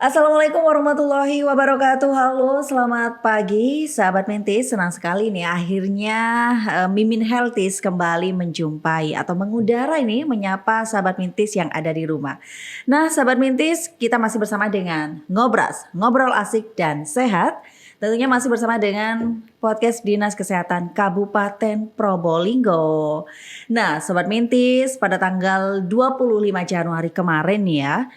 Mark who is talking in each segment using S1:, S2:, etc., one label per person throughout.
S1: Assalamualaikum warahmatullahi wabarakatuh. Halo, selamat pagi sahabat Mintis. Senang sekali nih akhirnya Mimin Healthies kembali menjumpai atau mengudara ini menyapa sahabat Mintis yang ada di rumah. Nah, sahabat Mintis, kita masih bersama dengan Ngobras, ngobrol asik dan sehat. Tentunya masih bersama dengan podcast Dinas Kesehatan Kabupaten Probolinggo. Nah, Sobat Mintis, pada tanggal 25 Januari kemarin ya,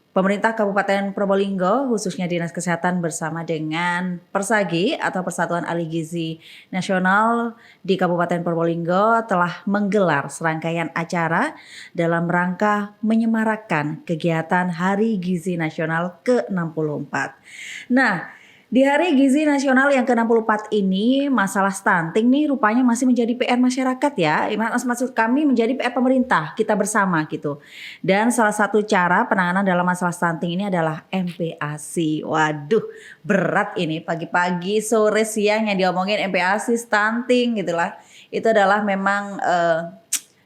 S1: pemerintah Kabupaten Probolinggo khususnya Dinas Kesehatan bersama dengan Persagi atau Persatuan Ahli Gizi Nasional di Kabupaten Probolinggo telah menggelar serangkaian acara dalam rangka menyemarakkan kegiatan Hari Gizi Nasional ke-64. Nah, di Hari Gizi Nasional yang ke-64 ini masalah stunting nih rupanya masih menjadi PR masyarakat ya. Maksud kami menjadi PR pemerintah kita bersama gitu. Dan salah satu cara penanganan dalam masalah stunting ini adalah MPASI. Waduh, berat ini pagi-pagi, sore, siang yang diomongin MPASI, stunting gitulah. Itu adalah memang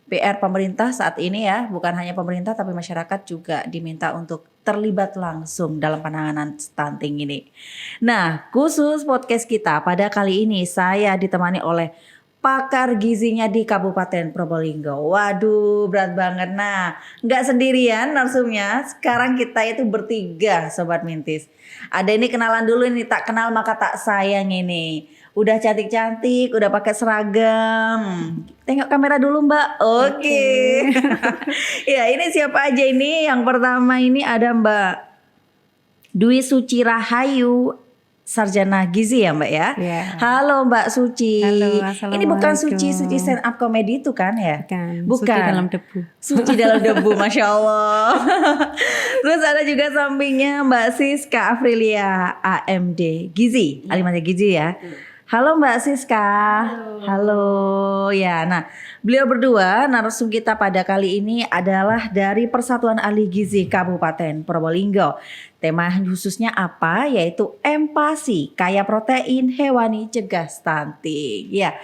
S1: PR pemerintah saat ini ya, bukan hanya pemerintah tapi masyarakat juga diminta untuk terlibat langsung dalam penanganan stunting ini. Nah, khusus podcast kita pada kali ini saya ditemani oleh pakar gizinya di Kabupaten Probolinggo. Waduh, berat banget. Nah, nggak sendirian narsumnya. Sekarang kita itu bertiga, Sobat Mintis. Ada ini kenalan dulu nih, tak kenal maka tak sayang ini. Udah cantik-cantik, udah pakai seragam. Tengok kamera dulu Mbak. Oke. Ya, ini siapa aja ini? Yang pertama ini ada Mbak Dwi Suci Rahayu, sarjana gizi ya Mbak ya.
S2: Yeah.
S1: Halo Mbak Suci.
S2: Halo,
S1: ini bukan Suci stand up comedy itu kan ya?
S2: Bukan. Suci dalam debu.
S1: Suci dalam debu, Masya Allah. Terus ada juga sampingnya Mbak Siska Afrilia AMD Gizi, Alimannya Gizi ya. Halo Mbak Siska. Halo. Ya, nah beliau berdua narasum kita pada kali ini adalah dari Persatuan Ahli Gizi Kabupaten Probolinggo. Tema khususnya apa? Yaitu empasi, kaya protein hewani cegah stunting. Ya,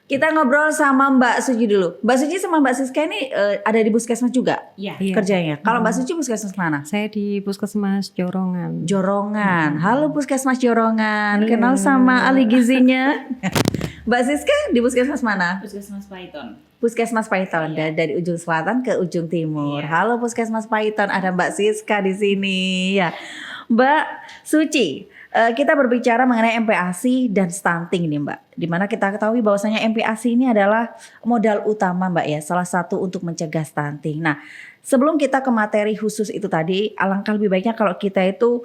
S1: kita ngobrol sama Mbak Suci dulu. Mbak Suci sama Mbak Siska ini ada di puskesmas juga kerjanya. Kalau Mbak Suci puskesmas mana?
S2: Saya di Puskesmas Jorongan.
S1: Jorongan. Halo Puskesmas Jorongan. Kenal sama ahli gizinya. Mbak Siska di puskesmas mana?
S3: Puskesmas Paiton.
S1: Puskesmas Paiton, dari ujung selatan ke ujung timur. Halo Puskesmas Paiton, ada Mbak Siska di sini ya. Mbak Suci, kita berbicara mengenai MPASI dan stunting nih Mbak. Dimana kita ketahui bahwasanya MPASI ini adalah modal utama Mbak ya, salah satu untuk mencegah stunting. Nah, sebelum kita ke materi khusus itu tadi, alangkah lebih baiknya kalau kita itu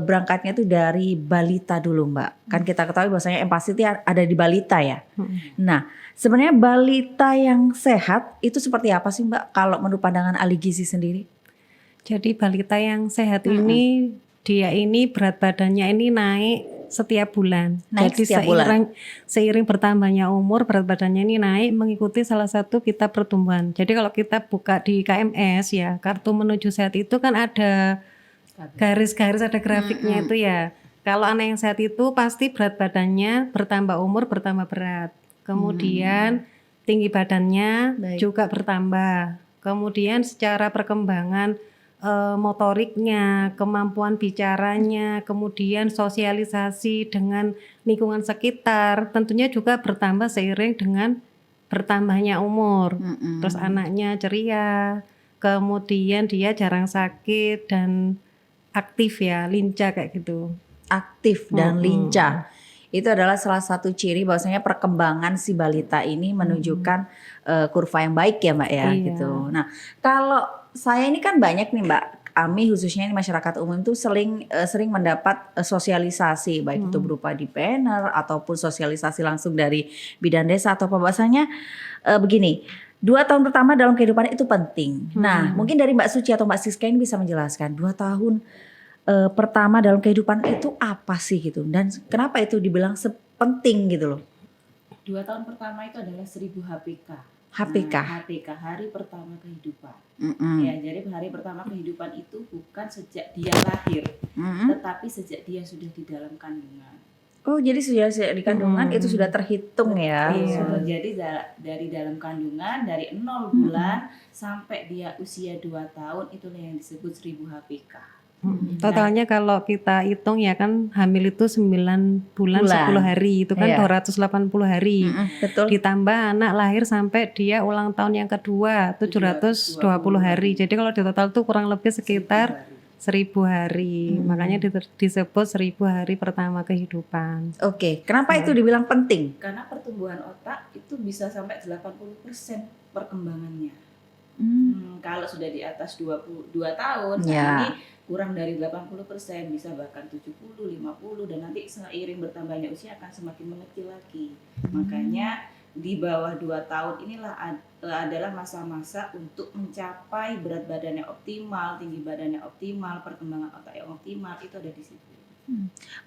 S1: berangkatnya itu dari balita dulu Mbak. Kan kita ketahui bahwasanya MPASI itu ada di balita ya. Nah, sebenarnya balita yang sehat itu seperti apa sih Mbak kalau menurut pandangan ahli gizi sendiri?
S2: Jadi balita yang sehat ini dia ini berat badannya ini naik setiap bulan.
S1: Naik
S2: Jadi
S1: setiap bulan.
S2: seiring bertambahnya umur berat badannya ini naik mengikuti salah satu kitab pertumbuhan. Jadi kalau kita buka di KMS ya, kartu menuju sehat itu kan ada garis-garis, ada grafiknya itu ya. Kalau anak yang sehat itu pasti berat badannya bertambah umur bertambah berat. Kemudian tinggi badannya juga bertambah. Kemudian secara perkembangan motoriknya, kemampuan bicaranya, kemudian sosialisasi dengan lingkungan sekitar tentunya juga bertambah seiring dengan bertambahnya umur. Terus anaknya ceria, kemudian dia jarang sakit dan aktif ya, lincah kayak gitu.
S1: Aktif dan lincah. Itu adalah salah satu ciri bahwasanya perkembangan si balita ini menunjukkan kurva yang baik ya Mbak ya gitu. Nah, kalau saya ini kan banyak nih Mbak, kami khususnya ini masyarakat umum itu sering mendapat sosialisasi baik itu berupa di banner ataupun sosialisasi langsung dari bidan desa atau bahwasanya begini, 2 tahun pertama dalam kehidupan itu penting. Nah, mungkin dari Mbak Suci atau Mbak Siska ini bisa menjelaskan 2 tahun pertama dalam kehidupan itu apa sih gitu, dan kenapa itu dibilang penting gitu loh?
S3: 2 tahun pertama itu adalah 1000 HPK.
S1: HPK.
S3: Nah, HPK hari pertama kehidupan. Ya, jadi hari pertama kehidupan itu bukan sejak dia lahir, tetapi sejak dia sudah di dalam kandungan.
S1: Oh, jadi sudah di kandungan itu sudah terhitung ya.
S3: Iya. Jadi dari dalam kandungan dari 0 bulan sampai dia usia 2 tahun itulah yang disebut 1000 HPK.
S2: Totalnya kalau kita hitung ya kan hamil itu 9 bulan 10 hari itu kan
S1: Iya.
S2: 280 hari.
S1: Betul.
S2: Ditambah anak lahir sampai dia ulang tahun yang kedua 720 hari. Jadi kalau di total tuh kurang lebih sekitar 1000 hari. Makanya disebut 1000 hari pertama kehidupan.
S1: Oke, kenapa itu dibilang penting?
S3: Karena pertumbuhan otak itu bisa sampai 80% perkembangannya. Kalau sudah di atas 22 tahun,
S1: Ya.
S3: nah ini kurang dari 80%, bisa bahkan 70, 50 dan nanti seiring bertambahnya usia akan semakin mengecil lagi. Makanya di bawah 2 tahun inilah adalah masa-masa untuk mencapai berat badannya optimal, tinggi badannya optimal, perkembangan otak yang optimal itu ada di situ.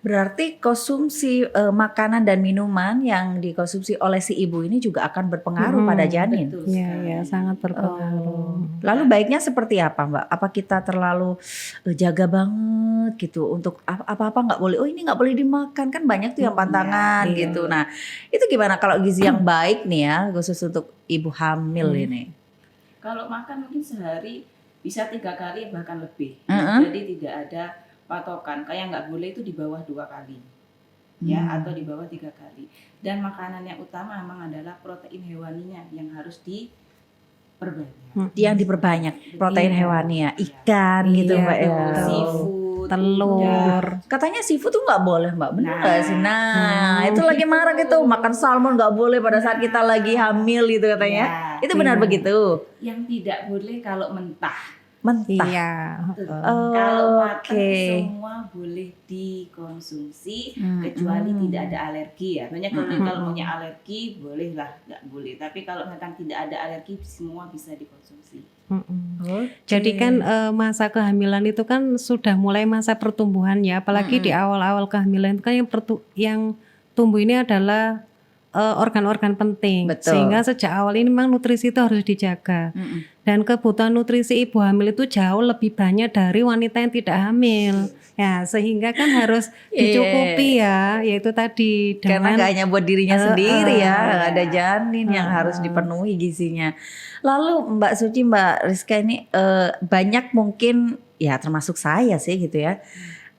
S1: Berarti konsumsi makanan dan minuman yang dikonsumsi oleh si ibu ini juga akan berpengaruh pada janin.
S3: Betul
S2: Iya,
S3: sekali.
S2: ya, sangat berpengaruh.
S1: Lalu baiknya seperti apa, Mbak? Apa kita terlalu jaga banget gitu untuk apa-apa nggak boleh? Oh, ini nggak boleh dimakan, kan banyak tuh yang pantangan
S2: iya.
S1: gitu. Nah, itu gimana kalau gizi yang baik nih ya, khusus untuk ibu hamil ini?
S3: Kalau makan mungkin sehari bisa 3 kali bahkan lebih. Jadi tidak ada patokan. Kayak nggak boleh itu di bawah 2 kali. Ya, atau di bawah 3 kali. Dan makanan yang utama memang adalah protein hewaninya yang harus diperbanyak.
S1: Yang diperbanyak protein
S3: Iya.
S1: hewani ya, ikan gitu
S2: Iya,
S1: Mbak ya.
S2: betul.
S3: Seafood,
S2: Telur.
S1: Katanya seafood tuh nggak boleh Mbak, benar
S3: Nah.
S1: nggak sih? Nah, itu lagi marak itu makan salmon nggak boleh pada saat kita lagi hamil gitu katanya.
S3: Ya,
S1: Itu benar begitu?
S3: yang tidak boleh kalau mentah.
S1: Mentah.
S2: Iya.
S1: Oh,
S3: Kalau matang
S1: oke.
S3: semua boleh dikonsumsi kecuali tidak ada alergi ya. Banyak kalau punya alergi bolehlah, nggak boleh. Tapi kalau misalkan tidak ada alergi semua bisa dikonsumsi.
S2: Jadi kan masa kehamilan itu kan sudah mulai masa pertumbuhan ya, apalagi di awal-awal kehamilan itu kan yang tumbuh ini adalah organ-organ penting.
S1: Betul.
S2: Sehingga sejak awal ini memang nutrisi itu harus dijaga. Dan kebutuhan nutrisi ibu hamil itu jauh lebih banyak dari wanita yang tidak hamil. Ya, sehingga kan harus dicukupi ya, yaitu tadi
S1: Karena nggak hanya buat dirinya sendiri ya, ada janin yang harus
S2: Uh-uh.
S1: dipenuhi gizinya. Lalu Mbak Suci, Mbak Rizka ini banyak mungkin ya termasuk saya sih gitu ya.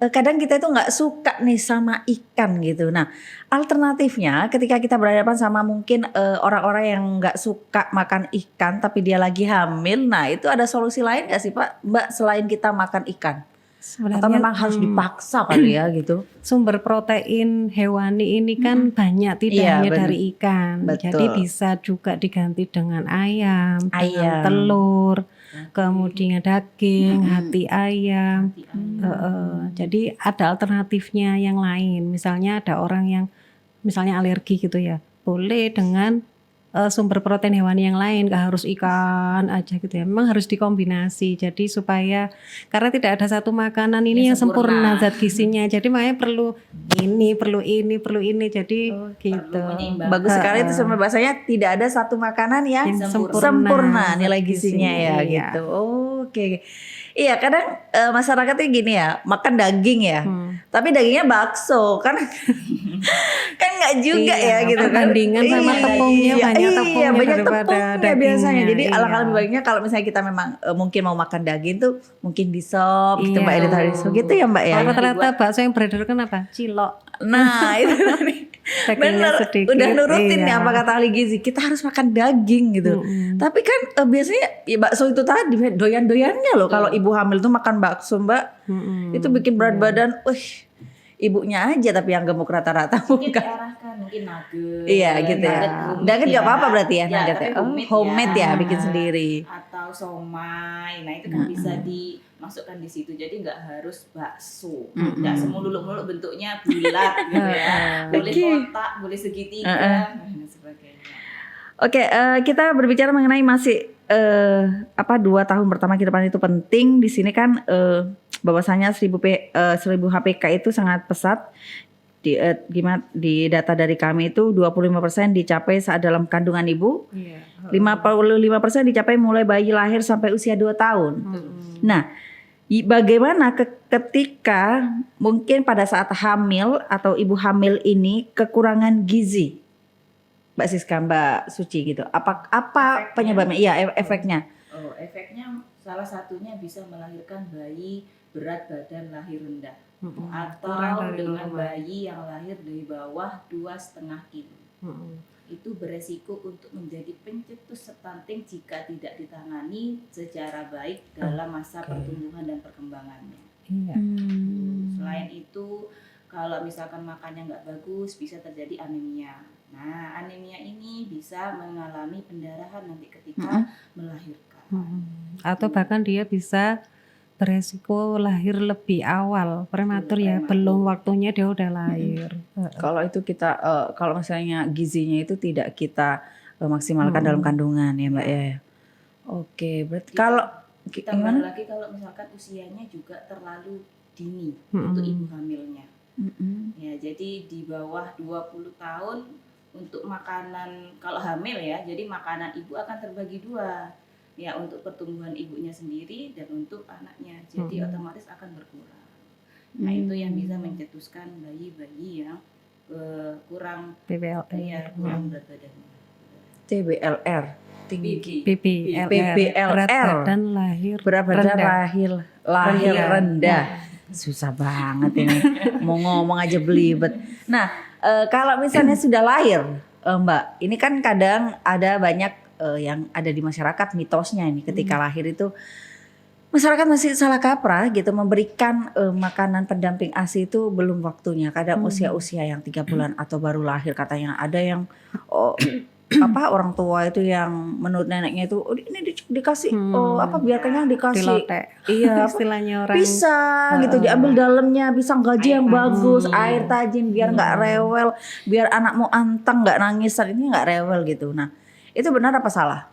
S1: Kadang kita itu nggak suka nih sama ikan gitu. Nah, alternatifnya ketika kita berhadapan sama mungkin orang-orang yang nggak suka makan ikan tapi dia lagi hamil, nah itu ada solusi lain nggak sih Pak, Mbak, selain kita makan ikan? Atau memang harus dipaksa kali ya gitu?
S2: Sumber protein hewani ini kan banyak, tidak
S1: Iya,
S2: hanya dari ikan.
S1: betul.
S2: Jadi bisa juga diganti dengan ayam, dengan
S1: Ayam.
S2: telur, kemudian daging, hati ayam. Jadi ada alternatifnya yang lain. Misalnya ada orang yang misalnya alergi gitu ya, boleh dengan sumber protein hewani yang lain, gak harus ikan aja gitu ya. Memang harus dikombinasi. Jadi supaya karena tidak ada satu makanan ini yang sempurna zat gizinya. Jadi makanya perlu ini, perlu ini, perlu ini. Jadi gitu.
S3: menyeimbangkan.
S1: Bagus sekali itu sama bahasanya, tidak ada satu makanan yang
S2: Yang
S1: sempurna nilai
S2: zat
S1: gizinya ya
S2: iya.
S1: gitu. Oke. Iya, kadang masyarakatnya gini ya, makan daging ya. Tapi dagingnya bakso kan kan nggak juga
S2: Iya,
S1: ya gitu kan.
S2: perbandingan sama tepungnya, banyak tepungnya
S1: banyak
S2: daripada
S1: tepungnya biasanya.
S2: dagingnya,
S1: Jadi
S2: iya.
S1: alangkah lebih baiknya kalau misalnya kita memang mungkin mau makan daging tuh mungkin di sop gitu
S2: Iya.
S1: Mbak Edith Hariso gitu ya Mbak ya.
S2: Kalau rata-rata bakso yang beredar kan apa? Cilok.
S1: Nah, itu tadi.
S2: Dagingnya
S1: Bener,
S2: sedikit,
S1: udah nurutin nih
S2: iya.
S1: apa kata ahli gizi. Kita harus makan daging gitu. Tapi kan biasanya ya bakso itu tadi doyan-doyannya loh. Kalau ibu hamil tuh makan bakso Mbak, itu bikin berat badan. Ibunya aja tapi yang gemuk rata-rata
S3: Mungkin
S1: bukan.
S3: diarahkan mungkin nugget.
S1: Iya gitu ya. Nugget nggak apa-apa berarti ya nugget
S3: tapi
S1: ya. Oh, homemade ya bikin sendiri.
S3: Atau somai. Nah, itu kan bisa dimasukkan di situ. Jadi nggak harus bakso. Nggak semuluk-muluk bentuknya bulat gitu ya. Boleh kotak, boleh segitiga dan sebagainya.
S1: Oke, kita berbicara mengenai masih 2 tahun pertama kehidupan itu penting. Di sini kan bahwasanya 1000 HPK itu sangat pesat. Di data dari kami itu 25% dicapai saat dalam kandungan ibu. 55% dicapai mulai bayi lahir sampai usia 2 tahun. Nah, Bagaimana ketika mungkin pada saat hamil atau ibu hamil ini kekurangan gizi, Mbak Siska, Mbak Suci gitu. Apa
S3: Efeknya?
S1: penyebabnya? Iya, efeknya.
S3: Efeknya salah satunya bisa melahirkan bayi berat badan lahir rendah
S2: Kurang
S3: atau
S2: dari
S3: dengan
S2: normal.
S3: bayi yang lahir dari bawah 2,5 kilo. Itu beresiko untuk menjadi pencetus stunting jika tidak ditangani secara baik dalam masa pertumbuhan dan perkembangannya.
S2: Iya.
S3: Selain itu, kalau misalkan makannya nggak bagus, bisa terjadi anemia. Nah, anemia ini bisa mengalami pendarahan nanti ketika melahirkan.
S2: Atau bahkan dia bisa beresiko lahir lebih awal, prematur ya,
S3: Prematur.
S2: belum waktunya dia udah lahir.
S1: Kalau itu kita kalau misalnya gizinya itu tidak kita maksimalkan dalam kandungan ya Mbak ya. Oke, berarti kalau
S3: Tambah
S1: gimana?
S3: lagi kalau misalkan usianya juga terlalu dini untuk ibu hamilnya. Ya, jadi di bawah 20 tahun untuk makanan kalau hamil ya, jadi makanan ibu akan terbagi dua. Ya, untuk pertumbuhan ibunya sendiri dan untuk anaknya. Jadi otomatis akan berkurang. Nah, itu yang bisa mencetuskan bayi-bayi yang kurang
S2: PPL,
S3: kurang berat badannya.
S1: TBLR tinggi.
S2: PPLR,
S1: PPLR.
S2: berat badan lahir
S1: Berat badan
S2: rendah.
S1: lahir
S2: Rendah.
S1: rendah. Susah banget ini. Mau ngomong aja belibet. Nah, kalau misalnya sudah lahir, Mbak, ini kan kadang ada banyak yang ada di masyarakat mitosnya ini ketika lahir itu masyarakat masih salah kaprah gitu memberikan makanan pendamping ASI itu belum waktunya. Kadang usia-usia yang 3 bulan atau baru lahir katanya ada yang orang tua itu yang menurut neneknya itu ini dikasih biar kenyang dikasih.
S2: Dilotek.
S1: Iya,
S2: Istilahnya orang
S1: pisang gitu diambil dalamnya pisang gaji yang bagus, air tajin biar nggak rewel, biar anak mau anteng nggak nangisan, ini nggak rewel gitu. Nah, itu benar apa salah?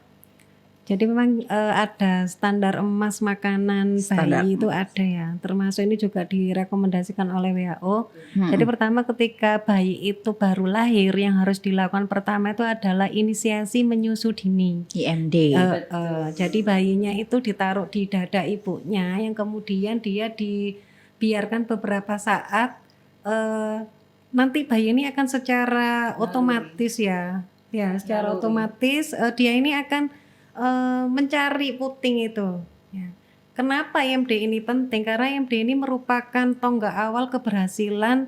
S2: Jadi memang ada standar emas makanan
S1: Standar
S2: bayi itu ada ya. Termasuk ini juga direkomendasikan oleh WHO. Jadi pertama ketika bayi itu baru lahir yang harus dilakukan pertama itu adalah inisiasi menyusu dini.
S1: IMD.
S2: Jadi bayinya itu ditaruh di dada ibunya yang kemudian dia dibiarkan beberapa saat. Nanti bayi ini akan secara otomatis ya secara otomatis dia ini akan mencari puting itu. Ya. Kenapa IMD ini penting? Karena IMD ini merupakan tonggak awal keberhasilan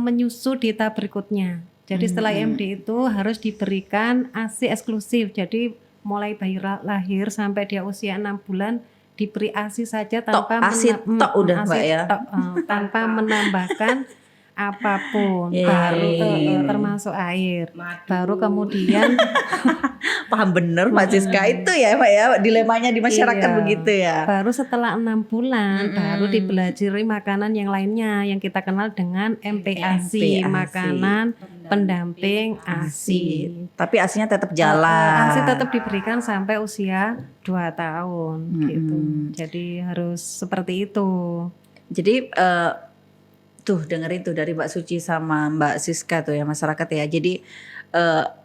S2: menyusu di tahap berikutnya. Jadi setelah IMD itu harus diberikan ASI eksklusif. Jadi mulai bayi lahir sampai dia usia 6 bulan diberi ASI saja tanpa
S1: ASI tok udah Mbak ya.
S2: Tanpa menambahkan apapun, baru termasuk air.
S3: Madu.
S2: Baru kemudian
S1: Paham bener Mbak Siska itu ya Mbak ya, dilemanya di masyarakat
S2: Iya.
S1: begitu ya.
S2: baru setelah 6 bulan baru dipelajari makanan yang lainnya yang kita kenal dengan MPASI,
S1: MPASI.
S2: makanan pendamping ASI.
S1: Tapi asinya tetap jalan.
S2: ASI tetap diberikan sampai usia 2 tahun gitu. Jadi harus seperti itu.
S1: Jadi tuh dengerin tuh dari Mbak Suci sama Mbak Siska tuh ya masyarakat ya. Jadi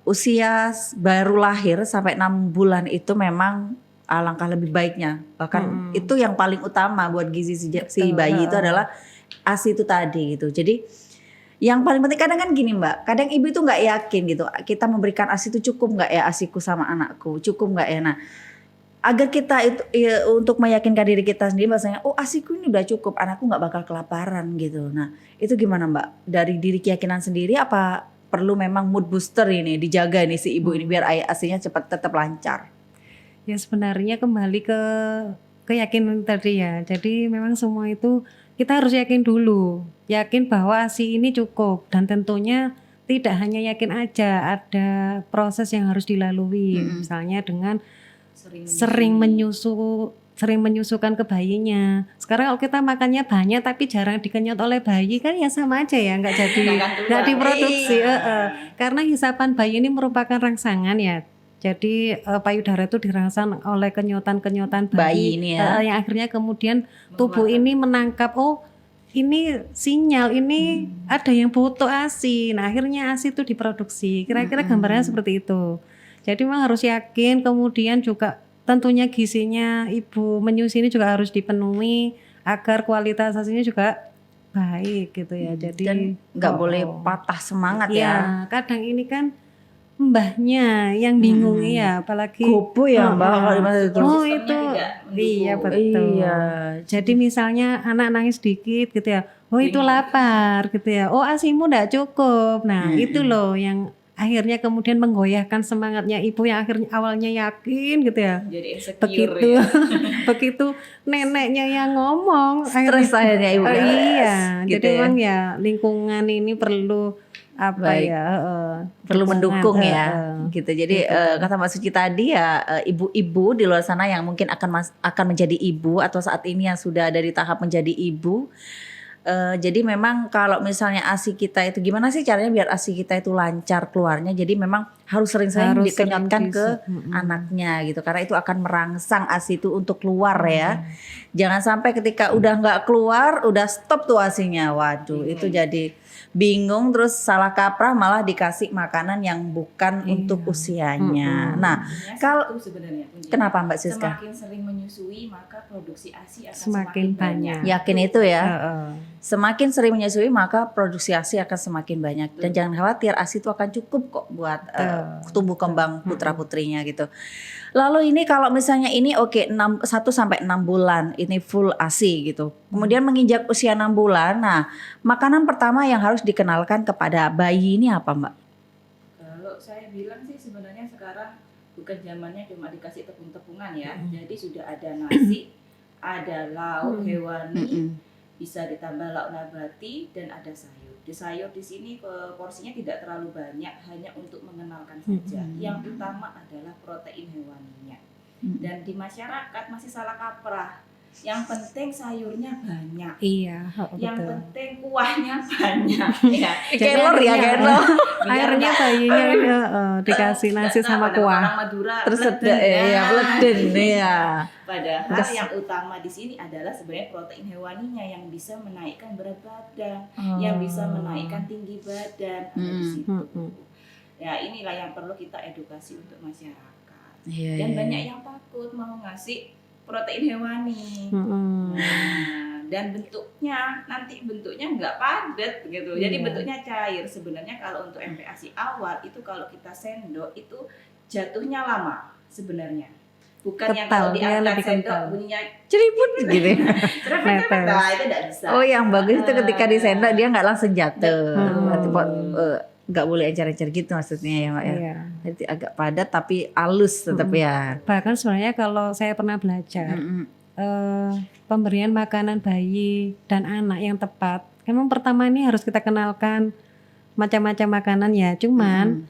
S1: usia baru lahir sampai 6 bulan itu memang alangkah lebih baiknya. Bahkan itu yang paling utama buat gizi si bayi itu adalah ASI itu tadi gitu. Jadi yang paling penting kadang kan gini Mbak, kadang ibu itu nggak yakin gitu. Kita memberikan ASI itu cukup nggak ya ASIku sama anakku, cukup nggak ya. Nah, agar kita itu untuk meyakinkan diri kita sendiri bahwasanya ASIku ini udah cukup, anakku nggak bakal kelaparan gitu. Nah itu gimana Mbak? Dari diri keyakinan sendiri apa perlu memang mood booster ini dijaga nih si ibu ini biar ASInya cepat tetap lancar?
S2: Ya sebenarnya kembali ke keyakinan tadi ya. Jadi memang semua itu kita harus yakin dulu, yakin bahwa ASI ini cukup dan tentunya tidak hanya yakin aja, ada proses yang harus dilalui, misalnya dengan sering menyusukan ke bayinya. Sekarang kalau kita makannya banyak tapi jarang dikenyot oleh bayi kan ya sama aja ya, nggak diproduksi. Karena hisapan bayi ini merupakan rangsangan ya. Jadi payudara itu dirangsang oleh kenyotan-kenyotan bayi
S1: ini ya.
S2: yang akhirnya kemudian tubuh ini menangkap ini sinyal ini ada yang butuh ASI. Nah akhirnya ASI itu diproduksi. Kira-kira gambarnya seperti itu. Jadi memang harus yakin, kemudian juga tentunya gizinya ibu menyusui ini juga harus dipenuhi agar kualitas asinya juga baik gitu ya. Jadi
S1: Dan nggak boleh patah semangat ya.
S2: kadang ini kan mbahnya yang bingung ya, apalagi
S1: Gopo ya Mbak kalau di masa itu.
S2: oh
S3: Sistemnya
S2: itu
S3: tidak mendukung.
S2: iya betul.
S1: Iya.
S2: Jadi misalnya anak nangis dikit gitu ya, oh itu lapar gitu ya, oh asimu nggak cukup. Nah itu loh yang akhirnya kemudian menggoyahkan semangatnya ibu yang akhirnya awalnya yakin gitu ya.
S3: Jadi insecure
S2: Begitu
S3: ya.
S2: begitu neneknya yang ngomong
S1: Stres akhirnya ibu.
S2: iya,
S1: gitu
S2: jadi
S1: ya.
S2: memang ya lingkungan ini perlu apa
S1: Baik.
S2: ya
S1: Perlu
S2: dukungan,
S1: mendukung ya gitu. Jadi kata Mbak Suci tadi ya ibu-ibu di luar sana yang mungkin akan menjadi ibu atau saat ini yang sudah ada di tahap menjadi ibu. Jadi memang kalau misalnya ASI kita itu gimana sih caranya biar ASI kita itu lancar keluarnya. Jadi memang harus sering-sering
S2: Harus
S1: dikenyotkan
S2: sering
S1: ke anaknya gitu. Karena itu akan merangsang ASI itu untuk keluar ya. Jangan sampai ketika udah nggak keluar udah stop tuh ASInya. Waduh itu jadi bingung terus salah kaprah malah dikasih makanan yang bukan untuk usianya. Nah, kalau
S3: Satu sebenarnya kuncinya.
S1: kenapa Mbak Siska?
S3: Semakin sering menyusui maka produksi ASI akan
S2: Semakin banyak.
S1: Yakin itu ya?
S2: Heeh.
S1: Semakin sering menyusui maka produksi ASI akan semakin banyak dan jangan khawatir ASI itu akan cukup kok buat tumbuh kembang putra putrinya gitu. Lalu ini kalau misalnya ini 1 sampai 6 bulan ini full ASI gitu. Kemudian menginjak usia 6 bulan. Nah, makanan pertama yang harus dikenalkan kepada bayi ini apa, Mbak?
S3: Kalau saya bilang sih sebenarnya sekarang bukan zamannya cuma dikasih tepung-tepungan ya. Jadi sudah ada nasi, ada lauk hewani, bisa ditambah lauk nabati dan ada sayur. Di sayur di sini porsinya tidak terlalu banyak, hanya untuk mengenalkan saja. Yang utama adalah protein hewaninya. Dan di masyarakat masih salah kaprah. Yang penting sayurnya banyak.
S2: Iya,
S3: Yang
S2: betul.
S3: penting kuahnya banyak. Ya.
S1: Kelor ya, kelor.
S2: Akhirnya bayinya dikasih nasi sama kuah.
S3: Orang Madura
S1: Terus
S3: pleden,
S1: pleden ya.
S3: Padahal yang utama di sini adalah sebenarnya protein hewaninya yang bisa menaikkan berat badan, yang bisa menaikkan tinggi badan ada di situ. Ya inilah yang perlu kita edukasi untuk masyarakat.
S1: Iya,
S3: Dan
S1: iya.
S3: banyak yang takut mau ngasih protein hewani. Nah, dan bentuknya nggak padat gitu. Jadi bentuknya cair. Sebenarnya kalau untuk MPASI awal itu kalau kita sendok itu jatuhnya lama sebenarnya. Bukan yang
S2: Kental,
S3: kalau
S2: dia
S3: diangkat
S2: lebih
S3: sendok
S2: kental.
S3: bunyinya
S1: Ceriput gitu.
S3: cerepet-cerepet. Nah, itu nggak bisa.
S1: Oh, yang bagus itu ketika disendok dia nggak langsung jatuh. Berarti nggak boleh encer-encer gitu maksudnya ya, Mbak ya.
S2: Iya.
S1: Jadi agak padat tapi halus tetap ya.
S2: Bahkan sebenarnya kalau saya pernah belajar pemberian makanan bayi dan anak yang tepat, memang pertama ini harus kita kenalkan macam-macam makanan ya. Cuman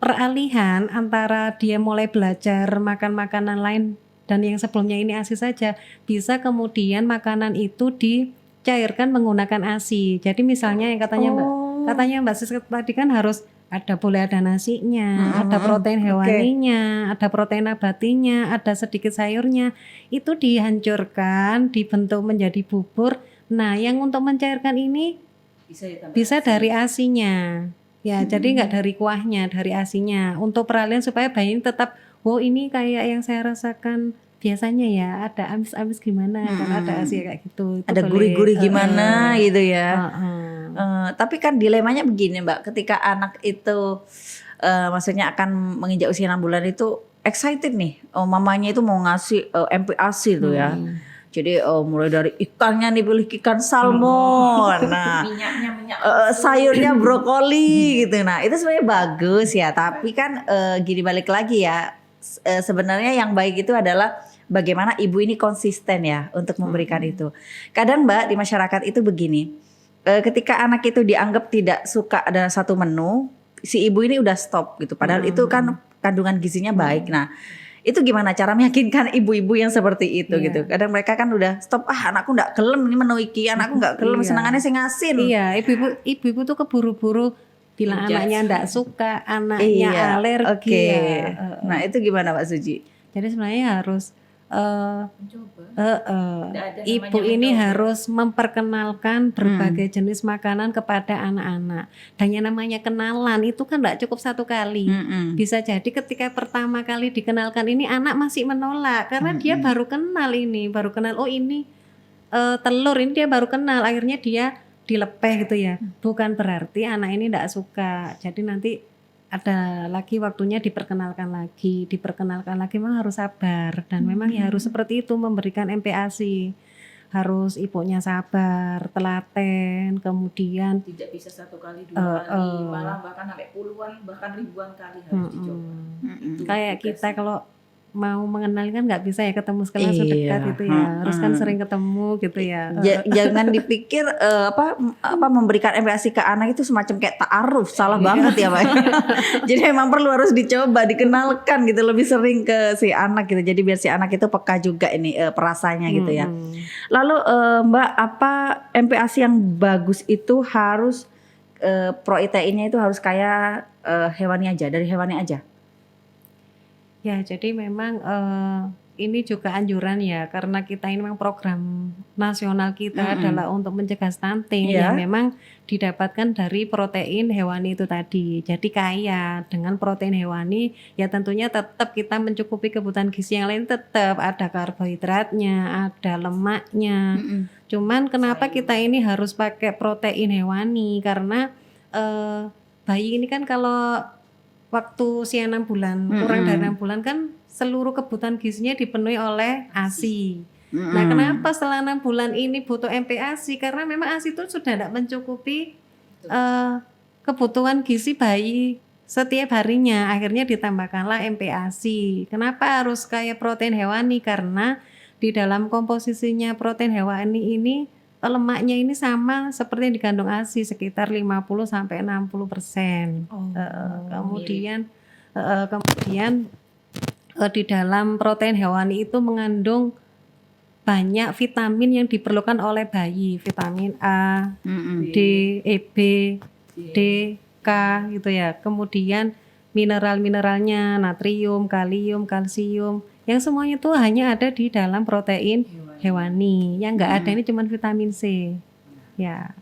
S2: peralihan antara dia mulai belajar makan makanan lain dan yang sebelumnya ini ASI saja, bisa kemudian makanan itu dicairkan menggunakan ASI. Jadi misalnya yang katanya Mbak Siska tadi kan harus boleh ada nasinya, ada protein hewaninya, ada protein nabatinya, ada sedikit sayurnya. Itu dihancurkan, dibentuk menjadi bubur. Nah, yang untuk mencairkan ini bisa dari ASI-nya. Ya, jadi nggak dari kuahnya, dari ASI-nya. Untuk peralihan supaya bayi ini tetap, ini kayak yang saya rasakan biasanya ya, ada amis-amis gimana, kan ada ASI kayak gitu. Itu
S1: Ada
S2: boleh,
S1: gurih-gurih gimana gitu ya. Tapi kan dilemanya begini Mbak, ketika anak itu maksudnya akan menginjak usia 6 bulan itu excited nih, mamanya itu mau ngasih MPASI tuh ya. Jadi mulai dari ikannya nih pilih ikan salmon, nah
S3: minyaknya minyak
S1: sayurnya brokoli gitu. Nah itu sebenarnya bagus ya, tapi kan gini balik lagi ya, sebenarnya yang baik itu adalah bagaimana ibu ini konsisten ya untuk memberikan itu. Kadang Mbak di masyarakat itu begini. Ketika anak itu dianggap tidak suka ada satu menu, si ibu ini udah stop gitu. Padahal itu kan kandungan gizinya baik. Nah, itu gimana cara meyakinkan ibu-ibu yang seperti itu gitu? Kadang mereka kan udah stop, anakku nggak kelem ini menu iki, anakku nggak kelem, senangannya sing asin.
S2: Iya, ibu-ibu tuh keburu-buru bilang anaknya nggak suka, anaknya alergi.
S1: Nah, itu gimana Pak Suji?
S2: Jadi sebenarnya harus
S3: Mencoba.
S2: eh,
S3: Nggak ada
S2: ibu
S3: namanya
S2: ini
S3: mencoba.
S2: harus memperkenalkan berbagai jenis makanan kepada anak-anak. Dan yang namanya kenalan itu kan nggak cukup satu kali.
S1: Mm-mm.
S2: Bisa jadi ketika pertama kali dikenalkan ini anak masih menolak karena dia baru kenal oh ini telur, ini dia baru kenal, akhirnya dia dilepeh gitu ya. Bukan berarti anak ini tidak suka. Jadi nanti ada lagi waktunya diperkenalkan lagi memang harus sabar dan memang ya harus seperti itu memberikan MPASI. Harus ibunya sabar, telaten, kemudian
S3: Tidak bisa satu kali, dua kali, malah bahkan sampai puluhan bahkan ribuan kali harus dicoba. Itu
S2: kayak kita
S3: tugasnya.
S2: kalau mau mengenal kan nggak bisa ya ketemu sekali langsung
S1: Iya,
S2: dekat gitu ya. Harus kan sering ketemu gitu ya.
S1: Jangan dipikir apa memberikan MPASI ke anak itu semacam kayak ta'aruf, salah banget ya Pak. Jadi memang perlu harus dicoba, dikenalkan gitu lebih sering ke si anak gitu. Jadi biar si anak itu peka juga ini perasaannya gitu ya. Lalu Mbak, apa MPASI yang bagus itu harus proteinnya itu harus kayak hewani aja, dari hewani aja.
S2: Ya, jadi memang ini juga anjuran ya, karena kita ini memang program nasional kita adalah untuk mencegah stunting, ya memang didapatkan dari protein hewani itu tadi. Jadi kaya dengan protein hewani, ya tentunya tetap kita mencukupi kebutuhan gizi yang lain, tetap ada karbohidratnya, ada lemaknya. Cuman kenapa kita ini harus pakai protein hewani? Karena bayi ini kan kalau waktu usia 6 bulan, kurang dari 6 bulan kan seluruh kebutuhan gizinya dipenuhi oleh ASI. Nah, kenapa setelah 6 bulan ini butuh MPASI? Karena memang ASI itu sudah tidak mencukupi kebutuhan gizi bayi setiap harinya. Akhirnya ditambahkanlah MPASI. Kenapa harus kayak protein hewani? Karena di dalam komposisinya protein hewani ini lemaknya ini sama seperti yang dikandung ASI sekitar 50-60%. Kemudian di dalam protein hewani itu mengandung banyak vitamin yang diperlukan oleh bayi, vitamin A, D, E, B, D, K gitu ya. Kemudian mineral-mineralnya natrium, kalium, kalsium, yang semuanya itu hanya ada di dalam protein hewani. Yang enggak ada ini cuma vitamin C. Ya.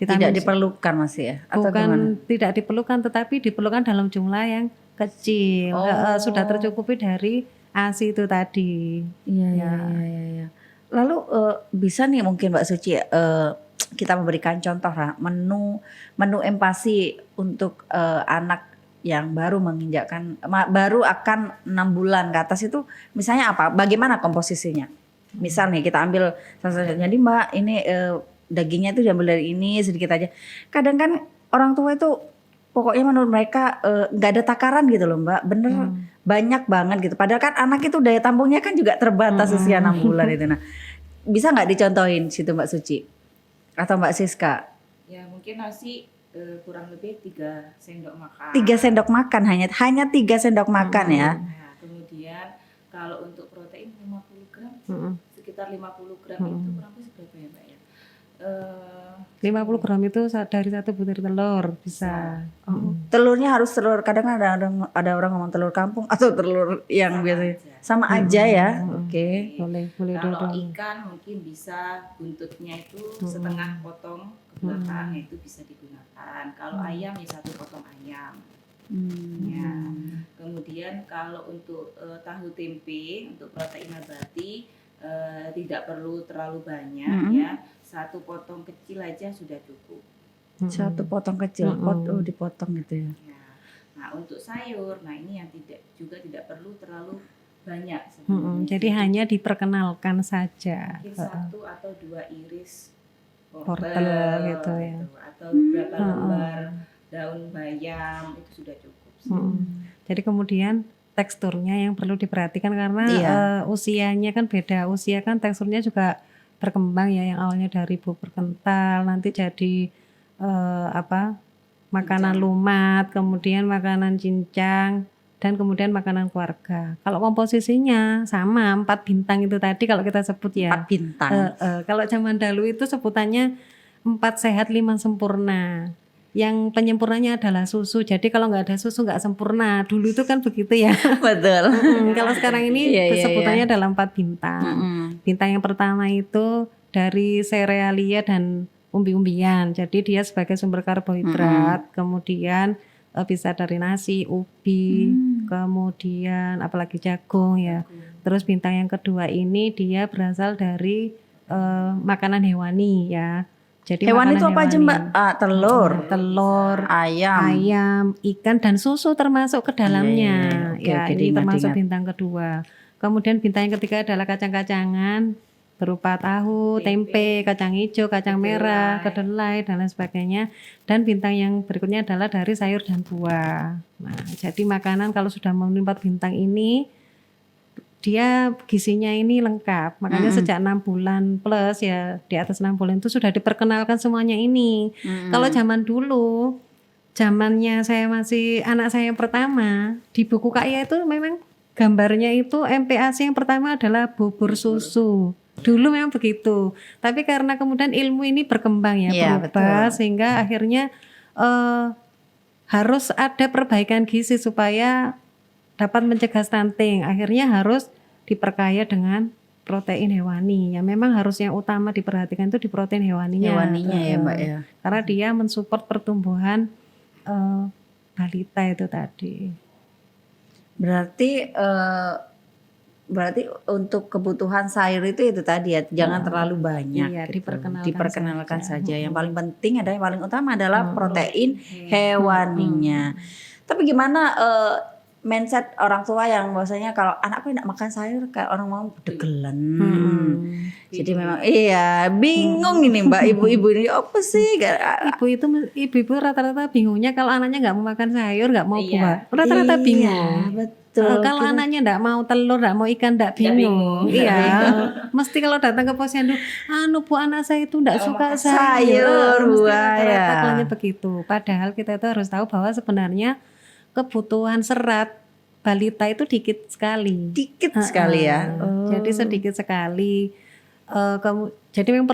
S1: Tidak diperlukan masih ya? Atau
S2: bukan
S1: gimana?
S2: tidak diperlukan, tetapi diperlukan dalam jumlah yang kecil. Sudah tercukupi dari ASI itu tadi.
S1: Iya. Lalu bisa nih mungkin Mbak Suci kita memberikan contoh lah menu MPASI untuk anak yang baru menginjakkan baru akan 6 bulan ke atas itu misalnya apa? Bagaimana komposisinya? Misal nih kita ambil salah satunya, jadi Mbak ini dagingnya itu diambil dari ini sedikit aja. Kadang kan orang tua itu pokoknya menurut mereka nggak ada takaran gitu loh Mbak, bener banyak banget gitu. Padahal kan anak itu daya tampungnya kan juga terbatas usia 6 bulan itu. Nah, bisa nggak dicontohin situ Mbak Suci atau Mbak Siska?
S3: Ya mungkin nasi kurang lebih 3 sendok makan.
S1: 3 sendok makan hanya 3 sendok makan ya.
S3: Nah, kemudian kalau untuk protein 50 gram, sekitar 50 gram itu kurang lebih berapa ya Mbak ya?
S2: 50 gram itu dari 1 butir telur bisa.
S1: Telurnya harus telur, kadang ada orang ngomong telur kampung atau telur yang biasanya sama aja ya. Oke.
S2: Boleh
S3: Kalau
S2: dulu.
S3: ikan mungkin bisa buntutnya itu setengah potong ke belakang, itu bisa digunakan. Kalau ayam ya 1 potong ayam. Ya. Kemudian kalau untuk tahu tempe untuk protein nabati tidak perlu terlalu banyak ya, 1 potong kecil aja sudah cukup.
S1: 1 potong kecil, dipotong gitu ya.
S3: Ya. Nah untuk sayur, nah ini yang tidak perlu terlalu banyak sebenarnya.
S2: Jadi hanya diperkenalkan saja.
S3: Mungkin 1 atau 2 iris
S2: wortel gitu ya.
S3: atau beberapa lembar daun bayam itu sudah cukup.
S2: Jadi kemudian teksturnya yang perlu diperhatikan karena usianya kan beda. Usia kan teksturnya juga berkembang ya, yang awalnya dari bubur kental nanti jadi makanan lumat, kemudian makanan cincang, dan kemudian makanan keluarga. Kalau komposisinya sama 4 bintang itu tadi kalau kita sebut ya.
S1: 4 bintang.
S2: Kalau zaman dahulu itu sebutannya 4 sehat 5 sempurna. yang penyempurnanya adalah susu. Jadi kalau nggak ada susu nggak sempurna. Dulu itu kan begitu ya.
S1: Betul.
S2: Kalau sekarang ini
S1: Iya, iya,
S2: sebutannya adalah 4 bintang. Bintang yang pertama itu dari serealia dan umbi-umbian. Jadi dia sebagai sumber karbohidrat. Kemudian bisa dari nasi, ubi, kemudian apalagi jagung ya. Terus bintang yang kedua ini dia berasal dari makanan hewani ya. Jadi
S1: Hewan itu
S2: makanan
S1: apa aja
S2: hewani.
S1: Mbak? Telur,
S2: ayam, ikan dan susu termasuk ke dalamnya.
S1: Oke,
S2: Ini
S1: diingat,
S2: termasuk
S1: diingat.
S2: bintang kedua. Kemudian bintang yang ketiga adalah kacang-kacangan berupa tahu, tempe, kacang hijau, kacang merah, kedelai dan lain sebagainya. Dan bintang yang berikutnya adalah dari sayur dan buah. Nah, jadi makanan kalau sudah memenuhi 4 bintang ini dia gizinya ini lengkap. Makanya sejak 6 bulan plus ya, di atas 6 bulan itu sudah diperkenalkan semuanya ini. Kalau zaman dulu, zamannya saya masih anak saya yang pertama, di buku KIA itu memang gambarnya itu MPASI yang pertama adalah bubur susu. Dulu memang begitu. Tapi karena kemudian ilmu ini berkembang ya,
S1: Iya,
S2: berubah
S1: betul.
S2: sehingga akhirnya harus ada perbaikan gizi supaya dapat mencegah stunting. Akhirnya harus diperkaya dengan protein hewani. Ya memang harus yang utama diperhatikan itu di protein hewaninya.
S1: Hewaninya ya Mbak ya.
S2: Karena dia mensupport pertumbuhan balita itu tadi.
S1: Berarti untuk kebutuhan sayur itu tadi ya, jangan terlalu banyak.
S2: Iya,
S1: gitu.
S2: diperkenalkan
S1: Diperkenalkan
S2: saja.
S1: saja. Yang paling penting adalah yang paling utama adalah protein hewaninya. Tapi gimana mindset orang tua yang bahwasanya kalau anakku tidak makan sayur kayak orang mau degelan. Jadi memang iya bingung ini Mbak, ibu-ibu ini apa sih?
S2: Ibu-ibu rata-rata bingungnya kalau anaknya nggak mau makan sayur, nggak mau buah. Rata-rata bingung.
S1: Betul.
S2: Kalau anaknya nggak mau telur, nggak mau ikan, nggak bingung. Iya. Mesti kalau datang ke posyandu, Bu anak saya itu nggak suka sayur. Mesti
S1: buah ya.
S2: rata-rata keluarnya begitu. Padahal kita itu harus tahu bahwa sebenarnya kebutuhan serat balita itu dikit sekali.
S1: Dikit sekali ya.
S2: Jadi sedikit sekali. Jadi memang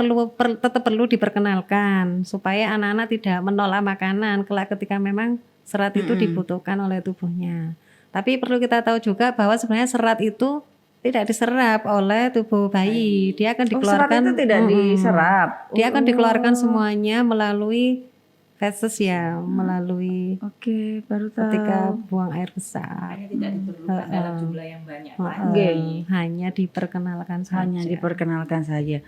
S2: tetap perlu diperkenalkan supaya anak-anak tidak menolak makanan kelak ketika memang serat itu dibutuhkan oleh tubuhnya. Tapi perlu kita tahu juga bahwa sebenarnya serat itu tidak diserap oleh tubuh bayi. Dia akan dikeluarkan.
S1: Serat itu tidak diserap.
S2: Dia akan dikeluarkan semuanya melalui feses ya, melalui
S1: Baru tahu.
S2: ketika buang air besar.
S3: Hanya tidak diperlukan dalam jumlah yang banyak lagi.
S2: Hanya diperkenalkan saja.
S1: Hanya diperkenalkan saja.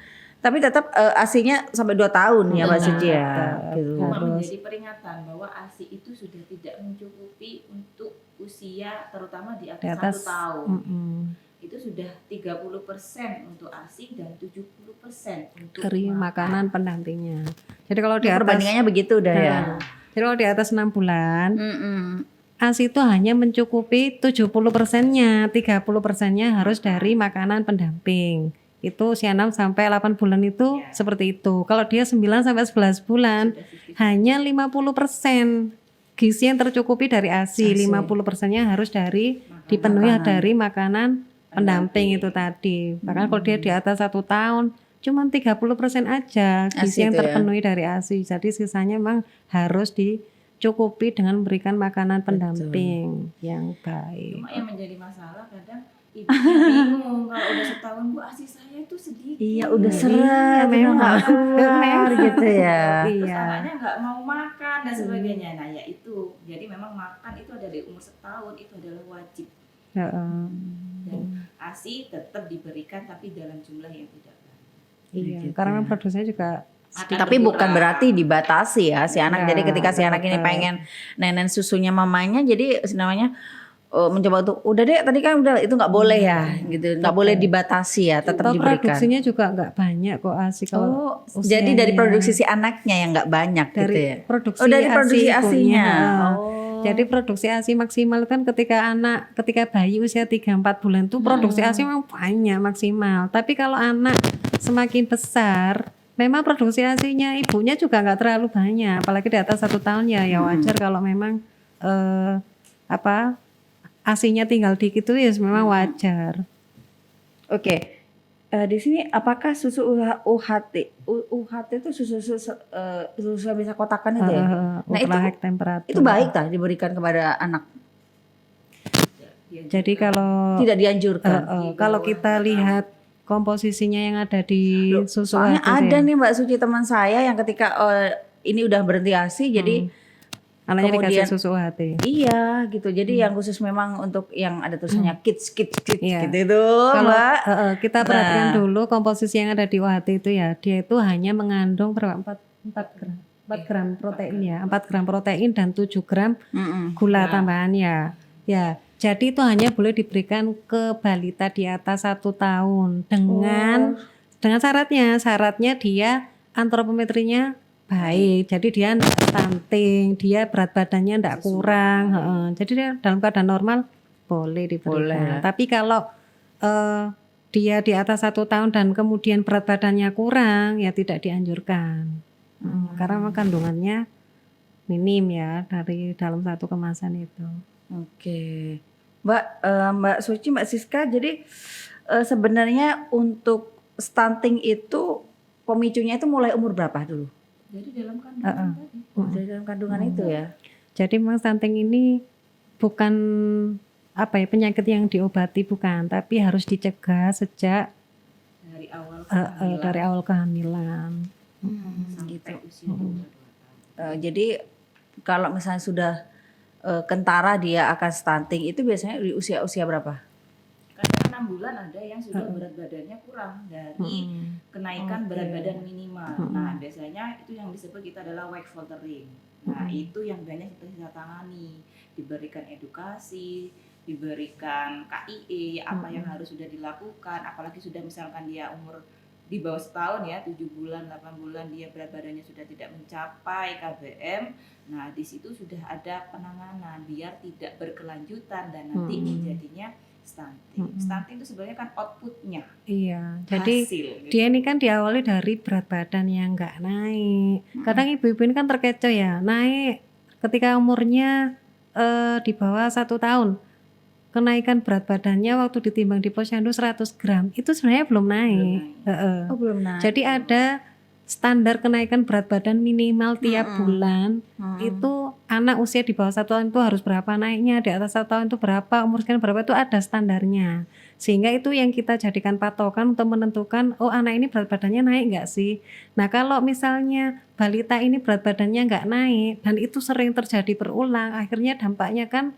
S1: Tapi tetap ASI-nya sampai 2 tahun ya Mbak Suci ya. Gitu.
S3: Cuma menjadi peringatan bahwa ASI itu sudah tidak mencukupi untuk usia terutama di atas 1 tahun. Itu sudah 30% untuk ASI dan 70% untuk
S2: Dari makanan pendampingnya. Jadi kalau di
S1: Ya,
S2: atas
S1: perbandingannya begitu udah ya.
S2: Jadi kalau di atas 6 bulan, ASI itu hanya mencukupi 70%-nya, 30%-nya harus dari makanan pendamping. Itu usia 6 sampai 8 bulan itu seperti itu. Kalau dia 9 sampai 11 bulan, hanya 50% gizi yang tercukupi dari ASI. 50%-nya harus dipenuhi dari makanan pendamping itu tadi. Bahkan kalau dia di atas 1 tahun, cuma 30% aja gizi yang terpenuhi dari ASI. Jadi sisanya memang harus dicukupi dengan memberikan makanan pendamping yang baik.
S3: Cuma yang menjadi masalah kadang ibunya bingung kalau udah setahun ASI saya itu sedikit.
S1: Iya udah seret, memang nggak keluar gitu ya.
S3: Terus anaknya nggak mau makan dan sebagainya. Nah ya itu, jadi memang makan itu dari umur setahun itu adalah wajib. Dan ASI tetap diberikan tapi dalam jumlah yang tidak banyak.
S2: Iya, karena produksinya juga
S1: Tapi bukan berarti dibatasi ya si anak. Jadi ketika si anak ini pengen nenen susunya mamanya, jadi namanya mencoba untuk udah deh tadi kan udah itu nggak boleh ya gitu, nggak boleh dibatasi ya, tetap diberikan.
S2: Produksinya juga nggak banyak kok ASI kalau
S1: jadi dari produksi si anaknya yang nggak banyak
S2: dari
S1: gitu ya.
S2: Produksi
S1: dari produksi
S2: ASI-nya.
S1: ASI-nya.
S2: Jadi produksi ASI maksimal kan ketika bayi usia 3-4 bulan tuh produksi ASI memang banyak maksimal. Tapi kalau anak semakin besar, memang produksi ASI-nya ibunya juga nggak terlalu banyak, apalagi di atas 1 tahun ya wajar kalau memang ASI-nya tinggal dikit tuh ya memang wajar.
S1: Oke. Di sini apakah susu UHT itu susu yang bisa kotakan itu ya? Nah
S2: ultra high temperature.
S1: itu baik tak diberikan kepada anak?
S2: Jadi kalau
S1: Tidak dianjurkan.
S2: kalau kita lihat komposisinya yang ada di susu
S1: Soalnya
S2: UHT
S1: ada nih Mbak Suci teman saya yang ketika ini udah berhenti ASI jadi
S2: anaknya
S1: kemudian
S2: dikasih susu UHT.
S1: iya gitu. Jadi yang khusus memang untuk yang ada tulisannya kids
S2: Iya.
S1: gitu itu
S2: Kalau
S1: Mbak.
S2: kita perhatikan dulu komposisi yang ada di UHT itu ya, dia itu hanya mengandung berapa? 4 gram protein ya, 4 gram protein dan 7 gram gula tambahan ya. Ya, jadi itu hanya boleh diberikan ke balita di atas 1 tahun dengan syaratnya dia antropometrinya baik, jadi dia enggak stunting, dia berat badannya enggak kurang, jadi dia dalam keadaan normal boleh diberikan. Tapi kalau dia di atas 1 tahun dan kemudian berat badannya kurang, ya tidak dianjurkan, karena memang kandungannya minim ya dari dalam 1 kemasan itu.
S1: Oke, Mbak Suci, Mbak Siska, jadi sebenarnya untuk stunting itu pemicunya itu mulai umur berapa dulu?
S3: Jadi dalam kandungan tadi.
S1: Dari dalam kandungan itu ya.
S2: Jadi memang stunting ini bukan penyakit yang diobati bukan, tapi harus dicegah sejak
S3: dari awal
S2: kehamilan.
S3: sampai
S1: Gitu.
S3: usia 22 tahun.
S1: Jadi kalau misalnya sudah kentara dia akan stunting itu biasanya di usia berapa?
S3: Kadang 6 bulan ada yang sudah berat badannya kurang dari kenaikan berat badan minimal. Nah, biasanya itu yang disebut kita adalah weight faltering. Nah, itu yang banyak kita tangani, diberikan edukasi, diberikan KIE, apa yang harus sudah dilakukan, apalagi sudah misalkan dia umur di bawah setahun ya, 7 bulan, 8 bulan dia berat badannya sudah tidak mencapai KBM. Nah, di situ sudah ada penanganan biar tidak berkelanjutan dan nanti menjadinya stunting. Stunting itu sebenarnya kan outputnya.
S2: Iya, jadi
S3: Hasil, gitu.
S2: dia ini kan diawali dari berat badan yang nggak naik. Kadang ibu-ibu ini kan terkecoh ya, naik ketika umurnya di bawah 1 tahun. Kenaikan berat badannya waktu ditimbang di posyandu 100 gram, itu sebenarnya belum naik.
S1: Oh, belum naik.
S2: Jadi ada standar kenaikan berat badan minimal tiap bulan. Itu anak usia di bawah 1 tahun itu harus berapa naiknya, di atas 1 tahun itu berapa, umur sekian berapa, itu ada standarnya. Sehingga itu yang kita jadikan patokan untuk menentukan, oh anak ini berat badannya naik nggak sih. Nah kalau misalnya balita ini berat badannya nggak naik dan itu sering terjadi berulang, akhirnya dampaknya kan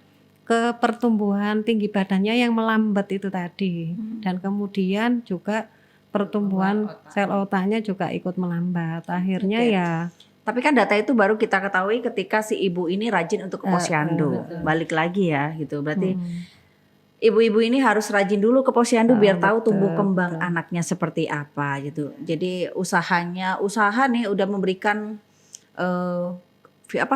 S2: ke pertumbuhan tinggi badannya yang melambat itu tadi. Dan kemudian juga pertumbuhan sel otaknya juga ikut melambat. Akhirnya ya.
S1: Tapi kan data itu baru kita ketahui ketika si ibu ini rajin untuk ke posyandu. Balik lagi ya gitu. Berarti ibu-ibu ini harus rajin dulu ke posyandu biar tahu tumbuh kembang anaknya seperti apa gitu. Jadi usaha nih udah memberikan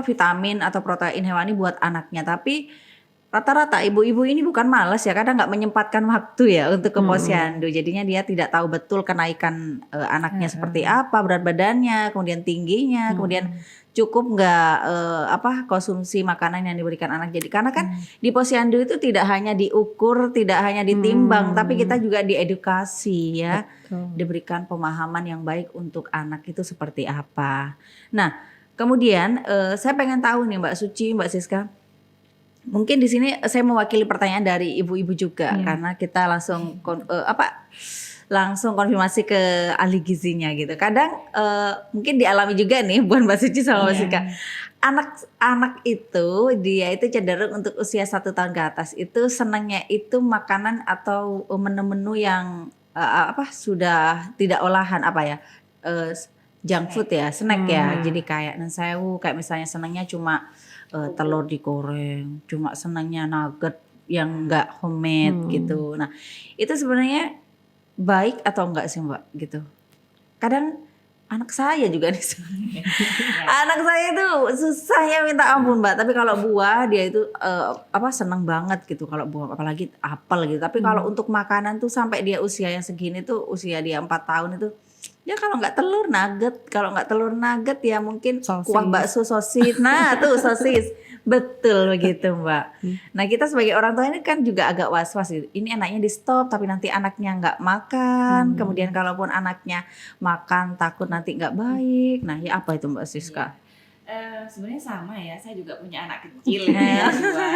S1: vitamin atau protein hewani buat anaknya. Tapi rata-rata ibu-ibu ini bukan malas ya, kadang nggak menyempatkan waktu ya untuk ke posyandu. Jadinya dia tidak tahu betul kenaikan anaknya seperti apa, berat badannya, kemudian tingginya, kemudian cukup nggak konsumsi makanan yang diberikan anak. Jadi karena kan di posyandu itu tidak hanya diukur, tidak hanya ditimbang, tapi kita juga diedukasi ya, diberikan pemahaman yang baik untuk anak itu seperti apa. Nah, kemudian saya pengen tahu nih Mbak Suci, Mbak Siska. Mungkin di sini saya mewakili pertanyaan dari ibu-ibu juga karena kita langsung langsung konfirmasi ke ahli gizinya gitu. Kadang mungkin dialami juga nih bukan Mbak Suci sama Mbak Siska. Anak itu dia itu cenderung untuk usia 1 tahun ke atas itu senangnya itu makanan atau menu-menu yang sudah tidak olahan junk food ya, snack ya. Jadi kayak nensewu, kayak misalnya senangnya cuma telur digoreng, cuma senangnya nugget yang enggak homemade gitu. Nah, itu sebenarnya baik atau enggak sih Mbak gitu? Kadang anak saya juga nih anak saya itu susahnya minta ampun Mbak. Tapi kalau buah dia itu senang banget gitu kalau buah, apalagi apel gitu. Tapi kalau untuk makanan tuh sampai dia usia yang segini tuh, usia dia 4 tahun itu Ya kalau nggak telur nugget, kalau nggak telur nugget ya mungkin
S2: Sosis.
S1: kuah bakso sosis. Nah tuh sosis, betul begitu Mbak. Nah kita sebagai orang tua ini kan juga agak was-was gitu. Ini anaknya di stop tapi nanti anaknya nggak makan. Kemudian kalaupun anaknya makan takut nanti nggak baik. Nah ya apa itu Mbak Siska?
S3: Sebenarnya sama ya, saya juga punya anak kecil ya, dua.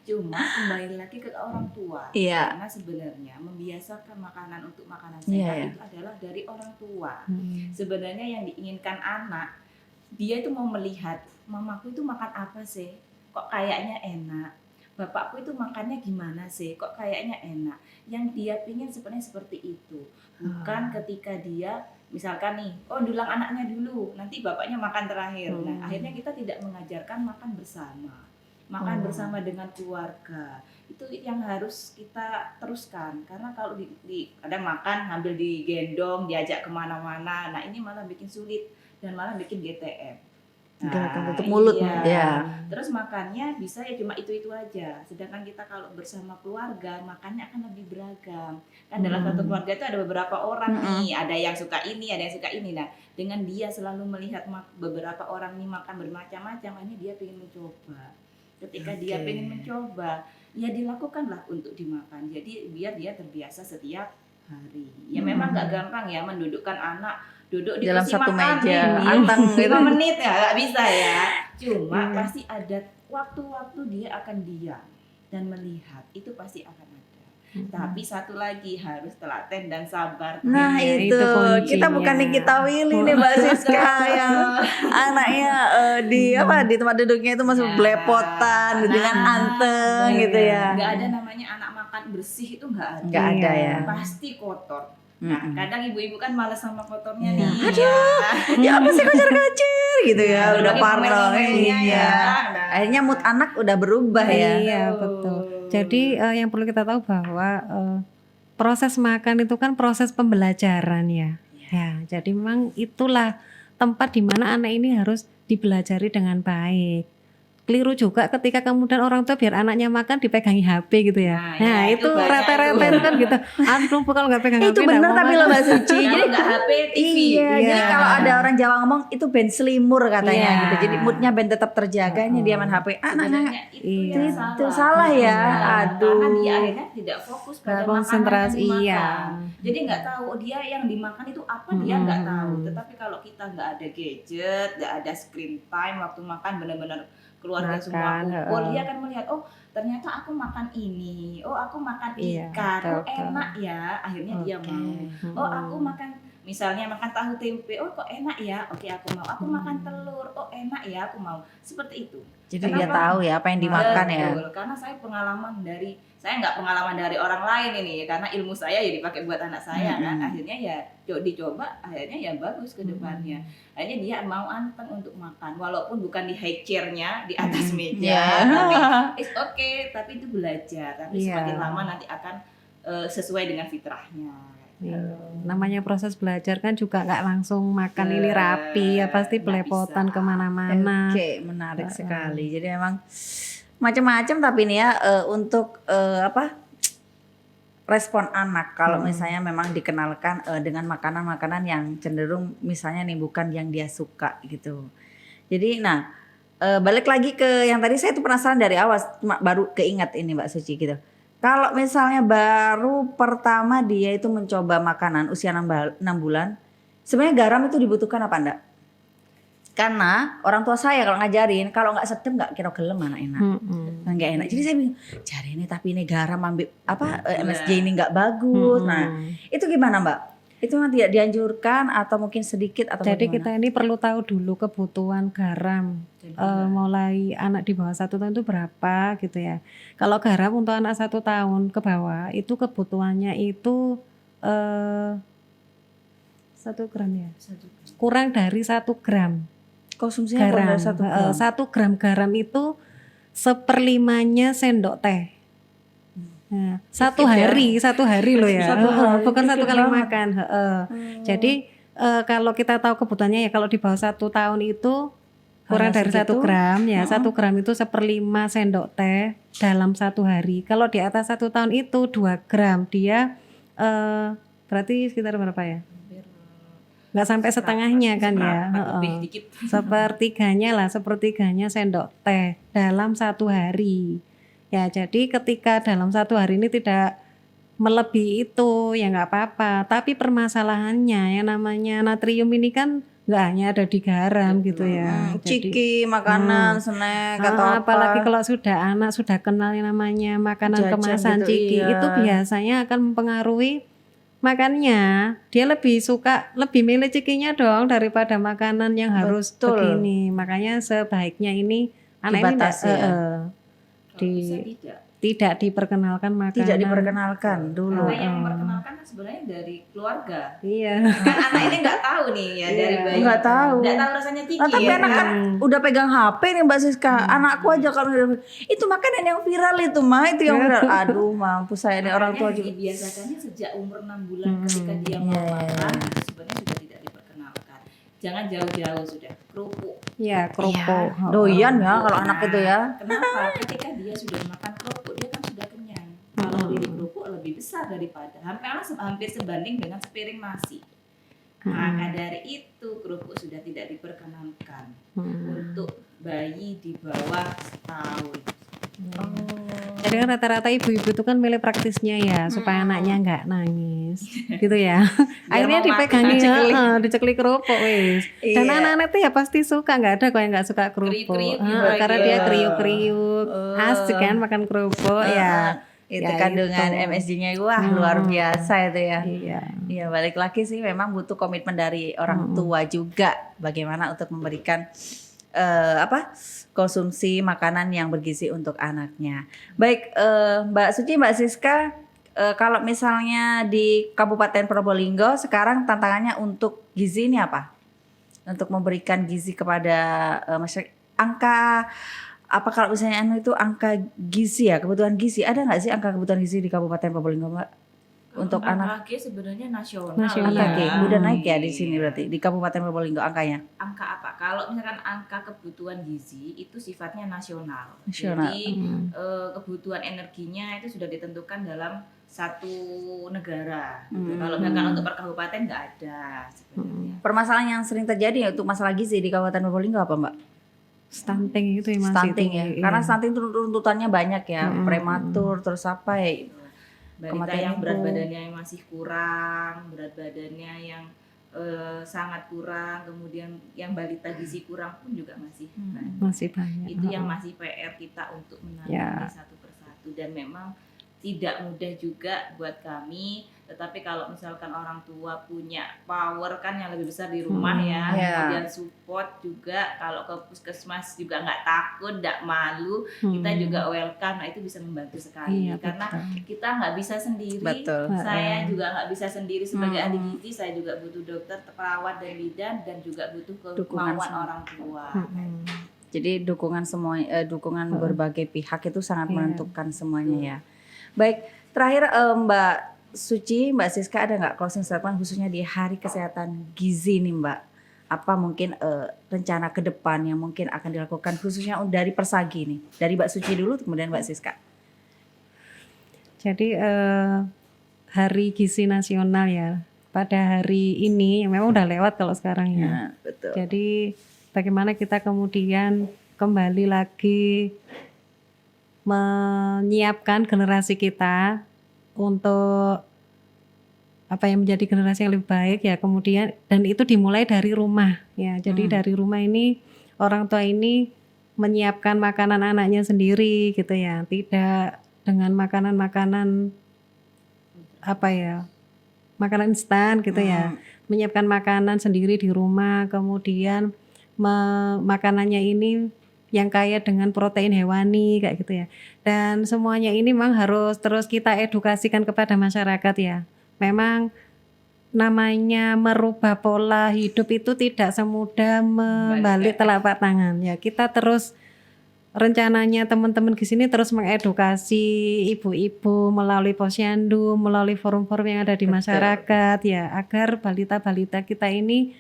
S3: Cuma kembali lagi ke orang tua,
S1: Iya.
S3: karena sebenarnya membiasakan makanan untuk makanan
S1: Iya,
S3: sehat
S1: iya.
S3: itu adalah dari orang tua. Sebenarnya yang diinginkan anak, dia itu mau melihat mamaku itu makan apa sih, kok kayaknya enak. Bapakku itu makannya gimana sih, kok kayaknya enak. Yang dia pingin sebenarnya seperti itu, bukan ketika dia misalkan nih, oh dulang anaknya dulu, nanti bapaknya makan terakhir. Nah, akhirnya kita tidak mengajarkan makan bersama. Makan bersama dengan keluarga. Itu yang harus kita teruskan. Karena kalau kadang makan sambil digendong, diajak kemana-mana, nah ini malah bikin sulit dan malah bikin GTM. Nah,
S1: Gerakan tutup mulut, ya.
S3: Terus makannya bisa ya cuma itu aja. Sedangkan kita kalau bersama keluarga makannya akan lebih beragam. Kan dalam satu keluarga itu ada beberapa orang nih, ada yang suka ini, ada yang suka ini. Nah, dengan dia selalu melihat beberapa orang nih makan bermacam-macam, ini dia pengen mencoba. Ketika dia pengen mencoba, ya dilakukanlah untuk dimakan. Jadi biar dia terbiasa setiap hari. Ya memang nggak gampang ya mendudukkan anak duduk di
S1: Dalam
S3: kursi
S1: satu
S3: makan
S1: meja,
S3: nih,
S1: anteng gitu.
S3: 5 menit ya nggak bisa ya. Cuma pasti ada waktu-waktu dia akan diam dan melihat, itu pasti akan ada. Tapi satu lagi harus telaten dan sabar.
S1: Nah
S2: Iya,
S1: itu
S2: itu kuncinya.
S1: kita bukan Nikita Willy nih Mbak Siska yang anaknya di tempat duduknya itu masih
S3: Ya.
S1: belepotan dengan anteng gitu ya.
S3: Nggak ada namanya anak makan bersih, itu nggak ada.
S1: Nggak ada
S2: Iya.
S1: ya.
S3: Pasti kotor. Nah, kadang ibu-ibu kan malas sama kotornya nih.
S1: Aduh, ya apa sih kacir-kacir gitu ya, udah
S3: Lagi
S1: parno.
S3: komen-komennya
S1: Iya.
S3: ya. Nah.
S1: Akhirnya mood anak udah berubah ya.
S2: Iya betul. Jadi yang perlu kita tahu bahwa proses makan itu kan proses pembelajaran ya. Ya, jadi memang itulah tempat di mana anak ini harus dipelajari dengan baik. Keliru juga ketika kemudian orang tua biar anaknya makan dipegangi HP gitu ya.
S3: Nah,
S2: Nah,
S3: ya,
S2: itu
S3: itu banyak
S2: rata-rata
S3: tuh.
S2: itu kan gitu. Aduh, kalau nggak pegang HP
S1: Itu
S2: nggak
S1: benar
S2: mau
S1: tapi
S2: makan.
S1: loh Mbak Suci.
S3: Jadi
S1: Jadi
S3: nggak HP, TV.
S1: iya, jadi
S2: Iya.
S1: kalau ada orang Jawa ngomong itu ben selimur katanya
S2: Iya.
S1: gitu. Jadi moodnya ben tetap terjaga, dia main HP.
S3: Sebenarnya itu
S2: Iya.
S3: yang
S1: Itu salah ya. Aduh.
S3: Karena dia akhirnya tidak fokus pada
S2: Nggak
S3: makanan
S2: konsentrasi,
S3: yang dimakan.
S2: iya.
S3: Jadi nggak tahu dia yang dimakan itu apa, dia nggak tahu. Tetapi kalau kita nggak ada gadget, nggak ada screen time waktu makan, benar-benar keluarga semua
S2: Makan,
S3: kumpul, dia akan melihat, oh ternyata aku makan ini, oh aku makan
S2: Iya,
S3: ikan, oh
S2: betul.
S3: enak ya, akhirnya dia
S2: Oke.
S3: mau. Oh aku makan, misalnya makan tahu tempe, oh kok enak ya, oke aku mau. Aku makan telur, oh enak ya, aku mau. Seperti itu.
S1: Jadi dia
S3: Kenapa?
S1: tahu ya apa yang dimakan ya.
S3: Betul, karena saya nggak pengalaman dari orang lain ini, karena ilmu saya ya dipakai buat anak saya kan. Akhirnya ya dicoba, akhirnya ya bagus ke depannya. Akhirnya dia mau anteng untuk makan, walaupun bukan di high chair-nya di atas meja, tapi it's okay, tapi itu belajar. Tapi
S2: Iya.
S3: semakin lama nanti akan sesuai dengan fitrahnya.
S2: Iya. Namanya proses belajar kan juga nggak langsung makan ini rapi ya, pasti
S3: Nggak
S2: belepotan
S3: bisa.
S2: kemana-mana.
S1: Oke, menarik sekali. Jadi memang macam-macam tapi ini ya untuk respon anak kalau misalnya memang dikenalkan dengan makanan-makanan yang cenderung misalnya nih bukan yang dia suka gitu. Jadi nah balik lagi ke yang tadi saya tuh penasaran dari awal, cuma baru keingat ini Mbak Suci gitu. Kalau misalnya baru pertama dia itu mencoba makanan usia 6 bulan, sebenarnya garam itu dibutuhkan apa enggak? Karena orang tua saya kalau ngajarin, kalau nggak sedep nggak kira gelem anak enak. Nggak enak. Jadi saya bingung, cari ini tapi ini garam ambil MSG ini nggak bagus. Nah itu gimana Mbak? Itu memang tidak dianjurkan atau mungkin sedikit atau
S2: Jadi
S1: bagaimana?
S2: kita ini perlu tahu dulu kebutuhan garam. Mulai anak di bawah 1 tahun itu berapa gitu ya. Kalau garam untuk anak 1 tahun ke bawah itu kebutuhannya itu 1 gram ya. Kurang dari 1 gram
S1: Konsumsinya
S2: garam.
S1: kurang dari 1 gram.
S2: 1 gram garam itu 1/5 sendok teh. Nah, satu hari loh ya.
S1: Satu hari,
S2: Bukan satu
S1: dikit
S2: kali
S1: banget.
S2: makan. Jadi kalau kita tahu kebutuhannya ya kalau di bawah 1 tahun itu kurang
S1: Hanya
S2: dari 1
S1: segitu?
S2: gram ya. 1 gram itu 1/5 sendok teh dalam 1 hari. Kalau di atas 1 tahun itu 2 gram dia berarti sekitar berapa ya? nggak sampai setengahnya kan ya.
S3: lebih
S2: Heeh.
S3: dikit.
S2: Sepertiganya sendok teh dalam 1 hari. Ya, jadi ketika dalam 1 hari ini tidak melebihi itu ya nggak apa-apa. Tapi permasalahannya yang namanya natrium ini kan nggak hanya ada di garam gitu ya. Jadi
S1: Ciki, makanan, snack atau apa.
S2: apalagi kalau anak sudah kenal yang namanya makanan
S1: Jajan
S2: kemasan
S1: gitu,
S2: ciki,
S1: iya.
S2: itu biasanya akan mempengaruhi makannya. Dia lebih milih cikinya dong daripada makanan yang harus
S1: Betul.
S2: begini. Makanya sebaiknya ini anak ini
S1: Dibatasi ya.
S3: Kalau bisa
S2: tidak diperkenalkan makanan.
S1: Tidak diperkenalkan dulu.
S3: Karena yang memperkenalkan kan sebenarnya dari keluarga.
S2: Iya.
S3: Kan anak ini nggak tahu nih ya dari bayi.
S1: Nggak tahu.
S3: Nggak tahu rasanya ciki
S1: Nah, tapi
S3: ya.
S1: anak kan udah pegang HP nih Mbak Siska. Anakku aja kalau itu makanan yang viral itu mah itu yang viral. Aduh, mampus saya nih orang tua juga.
S3: Dibiasakannya sejak umur 6 bulan ketika dia mau makan itu sebenarnya sudah tidak diperkenalkan. Jangan jauh-jauh sudah kerupuk.
S2: Iya, kerupuk.
S1: Iya, doyan ya kalau anak itu ya.
S3: Kenapa? Ketika dia sudah makan kerupuk dia kan sudah kenyang. Kalau diri kerupuk lebih besar daripada hampir sebanding dengan sepiring nasi. Maka dari itu kerupuk sudah tidak diperkenankan untuk bayi di bawah setahun.
S2: Jadi kan rata-rata ibu-ibu itu kan milih praktisnya ya supaya anaknya nggak nangis, gitu ya. Akhirnya
S3: mau makan,
S2: dipegangin,
S3: diceklik.
S2: diceklik kerupuk wis. Dan
S1: Iya.
S2: anak-anak tuh ya pasti suka, nggak ada kok yang nggak suka kerupuk.
S3: Kriuk-kriuk
S2: Karena
S3: gitu
S2: dia
S3: ya.
S2: kriuk-kriuk, asik kan makan kerupuk ya.
S1: Itu
S2: Ya,
S1: kandungan
S2: itu.
S1: MSG-nya wah luar biasa itu ya.
S2: Iya.
S1: Iya, balik lagi sih memang butuh komitmen dari orang tua juga bagaimana untuk memberikan konsumsi makanan yang bergizi untuk anaknya. Baik, Mbak Suci, Mbak Siska, kalau misalnya di Kabupaten Probolinggo sekarang tantangannya untuk gizi ini apa? Untuk memberikan gizi kepada masyarakat. Apa kalau misalnya itu angka gizi ya, kebutuhan gizi, ada nggak sih angka kebutuhan gizi di Kabupaten Probolinggo, Mbak? Untuk anak
S3: AKG sebenarnya nasional.
S2: Nasional.
S1: AKG,
S3: ya.
S1: udah naik ya di sini berarti di Kabupaten Probolinggo angkanya.
S3: Angka apa? Kalau misalkan angka kebutuhan gizi itu sifatnya nasional.
S1: Nasional.
S3: Jadi kebutuhan energinya itu sudah ditentukan dalam satu negara. Gitu. Kalau misalkan untuk per kabupaten nggak ada sebenarnya.
S1: Permasalahan yang sering terjadi untuk masalah gizi di Kabupaten Probolinggo apa, Mbak?
S2: Stunting itu ya masih
S1: Stunting
S2: itu.
S1: ya.
S2: Iya.
S1: Karena stunting tuntutannya banyak ya, prematur terus apa ya?
S3: Balita
S1: Kematian
S3: yang berat
S1: ibu.
S3: badannya yang masih kurang, berat badannya yang sangat kurang, kemudian yang balita gizi kurang pun juga masih banyak.
S2: Masih banyak.
S3: Itu yang masih PR kita untuk menangani
S2: Ya.
S3: satu persatu dan memang tidak mudah juga buat kami. Tetapi kalau misalkan orang tua punya power kan yang lebih besar di rumah ya,
S1: Ya.
S3: kemudian support juga, kalau ke puskesmas juga nggak takut, nggak malu, kita juga welcome. Nah itu bisa membantu sekali
S2: Iya,
S3: karena
S2: betul.
S3: kita nggak bisa sendiri.
S1: Betul.
S3: Saya juga nggak bisa sendiri sebagai ahli gizi. Saya juga butuh dokter, perawat dan bidan dan juga butuh
S1: Dukungan
S3: kemauan
S1: semua.
S3: orang tua.
S1: Jadi dukungan semua dukungan berbagai pihak itu sangat
S2: Iya.
S1: menentukan semuanya ya. Baik, terakhir Mbak Suci, Mbak Siska ada nggak closing statement khususnya di Hari Kesehatan Gizi nih Mbak? Apa mungkin rencana ke depan yang mungkin akan dilakukan khususnya dari Persagi nih? Dari Mbak Suci dulu kemudian Mbak Siska.
S2: Jadi Hari Gizi Nasional ya. Pada hari ini memang udah lewat kalau sekarang ya.
S1: Nah, betul.
S2: Jadi bagaimana kita kemudian kembali lagi menyiapkan generasi kita untuk apa yang menjadi generasi yang lebih baik ya, kemudian dan itu dimulai dari rumah ya. Jadi dari rumah ini orang tua ini menyiapkan makanan anaknya sendiri gitu ya, tidak dengan makanan-makanan apa ya, makanan instan gitu ya. Menyiapkan makanan sendiri di rumah, kemudian makanannya ini yang kaya dengan protein hewani kayak gitu ya. Dan semuanya ini memang harus terus kita edukasikan kepada masyarakat ya. Memang namanya merubah pola hidup itu tidak semudah membalik telapak tangan ya. Kita terus rencananya teman-teman di sini terus mengedukasi ibu-ibu melalui posyandu, melalui forum-forum yang ada di masyarakat ya, agar balita-balita kita ini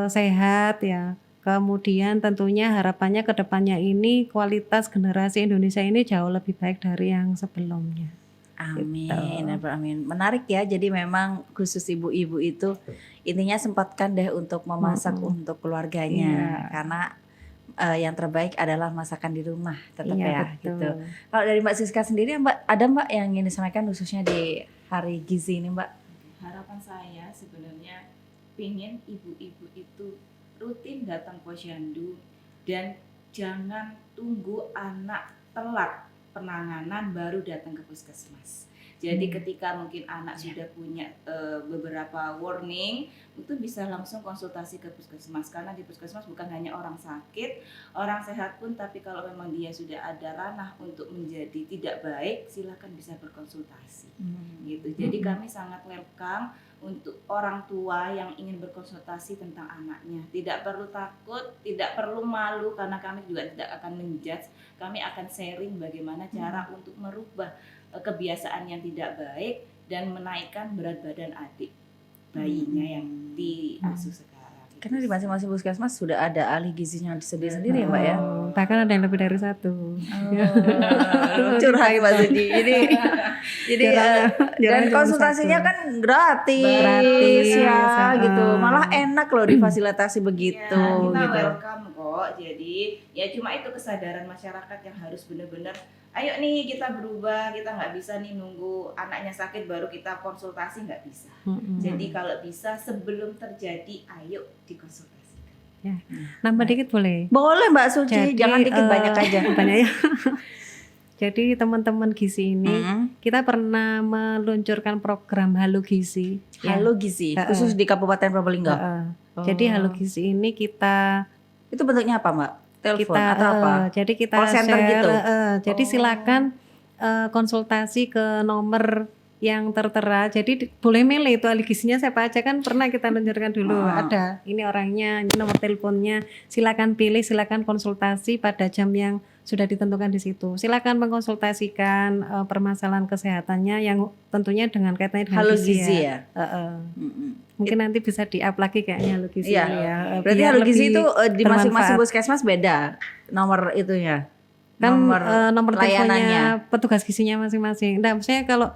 S2: sehat ya. Kemudian tentunya harapannya ke depannya ini kualitas generasi Indonesia ini jauh lebih baik dari yang sebelumnya.
S1: Amin,
S2: Gitu.
S1: amin. Menarik ya. Jadi memang khusus ibu-ibu itu intinya sempatkan deh untuk memasak
S2: Mm-mm.
S1: untuk keluarganya,
S2: Iya,
S1: karena yang terbaik adalah masakan di rumah, tetap
S2: iya
S1: ya gitu.
S2: betul.
S1: Kalau dari Mbak Siska sendiri, Mbak, ada Mbak yang ingin disampaikan khususnya di hari gizi ini, Mbak?
S3: Harapan saya sebenarnya pingin ibu-ibu itu rutin datang posyandu dan jangan tunggu anak telat penanganan baru datang ke puskesmas. Jadi ketika mungkin anak sudah punya beberapa warning, itu bisa langsung konsultasi ke puskesmas, karena di puskesmas bukan hanya orang sakit, orang sehat pun, tapi kalau memang dia sudah ada ranah untuk menjadi tidak baik, silakan bisa berkonsultasi. Gitu. Jadi kami sangat welcome untuk orang tua yang ingin berkonsultasi tentang anaknya. Tidak perlu takut, tidak perlu malu, karena kami juga tidak akan menjudge. Kami akan sharing bagaimana cara untuk merubah kebiasaan yang tidak baik dan menaikkan berat badan adik bayinya yang diasuh sekarang.
S1: Karena di masing-masing puskesmas sudah ada ahli gizinya sendiri-sendiri ya, Mbak ya.
S2: Bahkan ada yang lebih dari satu.
S1: Curhat Mbak Suci. Jadi dan
S2: jarang cuma
S1: konsultasinya
S2: satu.
S1: kan gratis,
S2: Gratis,
S1: ya gitu.
S2: heeh.
S1: Malah enak loh difasilitasi begitu
S3: Ya, kita
S1: gitu.
S3: welcome kok. Jadi ya cuma itu kesadaran masyarakat yang harus benar-benar, ayo nih kita berubah. Kita nggak bisa nih nunggu anaknya sakit baru kita konsultasi, nggak bisa. Jadi kalau bisa sebelum terjadi, ayo dikonsultasikan.
S2: Ya. Nambah dikit boleh?
S1: Boleh Mbak Suci,
S2: Jadi,
S1: jangan dikit banyak aja.
S2: Banyak ya. Jadi teman-teman gizi ini kita pernah meluncurkan program Halo Gizi.
S1: Halo Gizi, khusus di Kabupaten Probolinggo.
S2: Jadi Halo Gizi ini kita
S1: Itu bentuknya apa Mbak? Telepon
S2: kita
S1: atau apa?
S2: jadi kita
S1: Call center
S2: share,
S1: gitu?
S2: jadi silakan konsultasi ke nomor yang tertera. Jadi boleh milih itu ahli gizinya siapa aja, kan pernah kita luncurkan dulu. Ada ini orangnya, ini nomor teleponnya. Silakan pilih, silakan konsultasi pada jam yang sudah ditentukan di situ. Silakan mengkonsultasikan permasalahan kesehatannya yang tentunya dengan kaitannya dengan
S1: Halo
S2: gizi
S1: Gizi
S2: ya.
S1: ya.
S2: Mungkin nanti bisa di-up lagi kayaknya Halo Gizi
S1: Iya.
S2: ini ya.
S1: Berarti
S2: Biar
S1: Halo Gizi
S2: lebih
S1: itu di masing-masing
S2: bermanfaat.
S1: puskesmas beda nomor itunya.
S2: Kan
S1: layanannya.
S2: nomor teleponnya petugas gizinya masing-masing. Nah, maksudnya kalau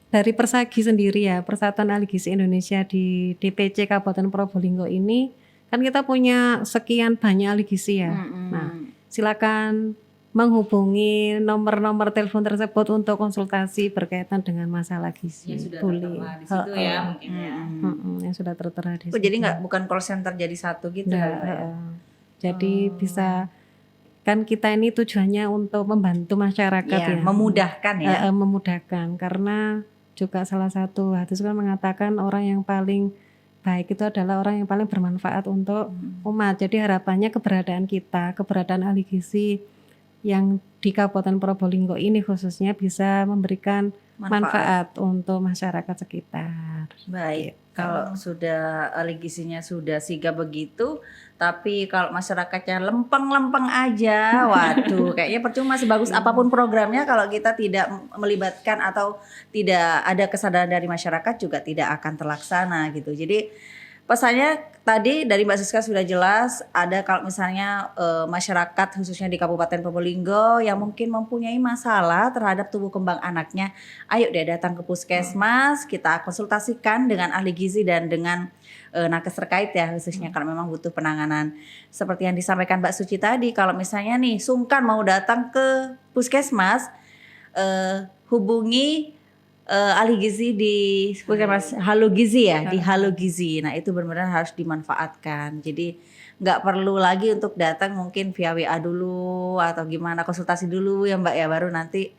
S2: dari Persagi sendiri ya, Persatuan Ahli Gizi Indonesia di DPC Kabupaten Probolinggo ini, kan kita punya sekian banyak ahli gizi ya. Nah, silakan menghubungi nomor-nomor telepon tersebut untuk konsultasi berkaitan dengan masalah gizi.
S3: Yang sudah
S2: Boleh.
S3: tertera di situ ya mungkin ya.
S2: Yang sudah tertera di
S1: Oh,
S2: situ.
S1: jadi bukan call center jadi satu gitu
S2: Nah,
S1: kali, Pak, ya?
S2: Jadi bisa, kan kita ini tujuannya untuk membantu masyarakat
S1: Iya,
S2: ya.
S1: memudahkan ya.
S2: Memudahkan, karena juga salah satu hadis kan mengatakan orang yang paling baik itu adalah orang yang paling bermanfaat untuk umat. Jadi harapannya keberadaan kita, keberadaan ahli gizi yang di Kabupaten Probolinggo ini khususnya bisa memberikan manfaat untuk masyarakat sekitar.
S1: Baik, kalau sudah ahli gizinya sudah sigap begitu, tapi kalau masyarakatnya lempeng-lempeng aja, waduh, kayaknya percuma sebagus apapun programnya kalau kita tidak melibatkan atau tidak ada kesadaran dari masyarakat juga tidak akan terlaksana gitu. Jadi pesannya tadi dari Mbak Siska sudah jelas, ada kalau misalnya masyarakat khususnya di Kabupaten Probolinggo yang mungkin mempunyai masalah terhadap tumbuh kembang anaknya, ayo deh datang ke puskesmas, kita konsultasikan dengan ahli gizi dan dengan nakes terkait ya, khususnya kalau memang butuh penanganan. Seperti yang disampaikan Mbak Suci tadi, kalau misalnya nih sungkan mau datang ke puskesmas, hubungi ahli gizi di puskesmas Halo Gizi ya, di Halo Gizi. Nah itu benar-benar harus dimanfaatkan. Jadi nggak perlu lagi untuk datang mungkin via WA dulu atau gimana, konsultasi dulu ya Mbak ya, baru nanti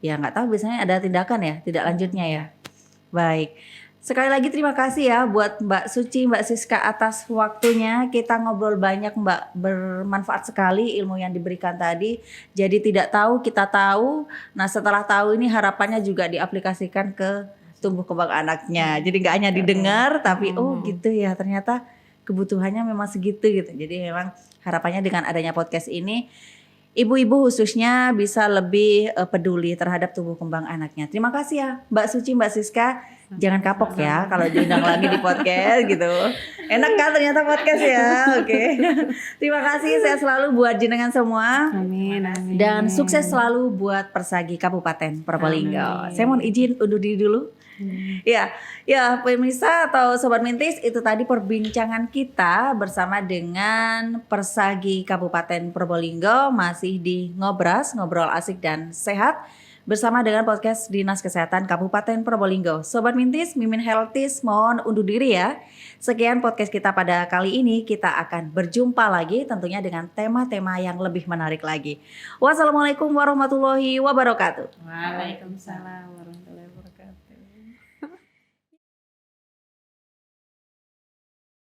S1: ya nggak tahu biasanya ada tindakan ya, tidak lanjutnya ya. Baik. Sekali lagi terima kasih ya buat Mbak Suci, Mbak Siska atas waktunya. Kita ngobrol banyak Mbak, bermanfaat sekali ilmu yang diberikan tadi. Jadi tidak tahu kita tahu. Nah setelah tahu ini harapannya juga diaplikasikan ke tumbuh kembang anaknya. Jadi nggak hanya didengar tapi oh gitu ya, ternyata kebutuhannya memang segitu gitu. Jadi memang harapannya dengan adanya podcast ini ibu-ibu khususnya bisa lebih peduli terhadap tumbuh kembang anaknya. Terima kasih ya Mbak Suci, Mbak Siska. Jangan kapok ya kalau diundang lagi di podcast gitu. Enak kan ternyata podcast ya. Oke. Terima kasih, sehat selalu buat jenengan semua.
S2: Amin, amin.
S1: Dan sukses selalu buat Persagi Kabupaten Probolinggo.
S2: Amin.
S1: Saya mohon izin undur diri dulu. Ya, pemirsa atau Sobat Mintis, itu tadi perbincangan kita bersama dengan Persagi Kabupaten Probolinggo, masih di Ngobras, ngobrol asik dan sehat, bersama dengan podcast Dinas Kesehatan Kabupaten Probolinggo. Sobat Mintis, Mimin Healthies mohon undur diri ya. Sekian podcast kita pada kali ini, kita akan berjumpa lagi tentunya dengan tema-tema yang lebih menarik lagi. Wassalamualaikum warahmatullahi wabarakatuh.
S3: Waalaikumsalam.
S2: Waalaikumsalam warahmatullahi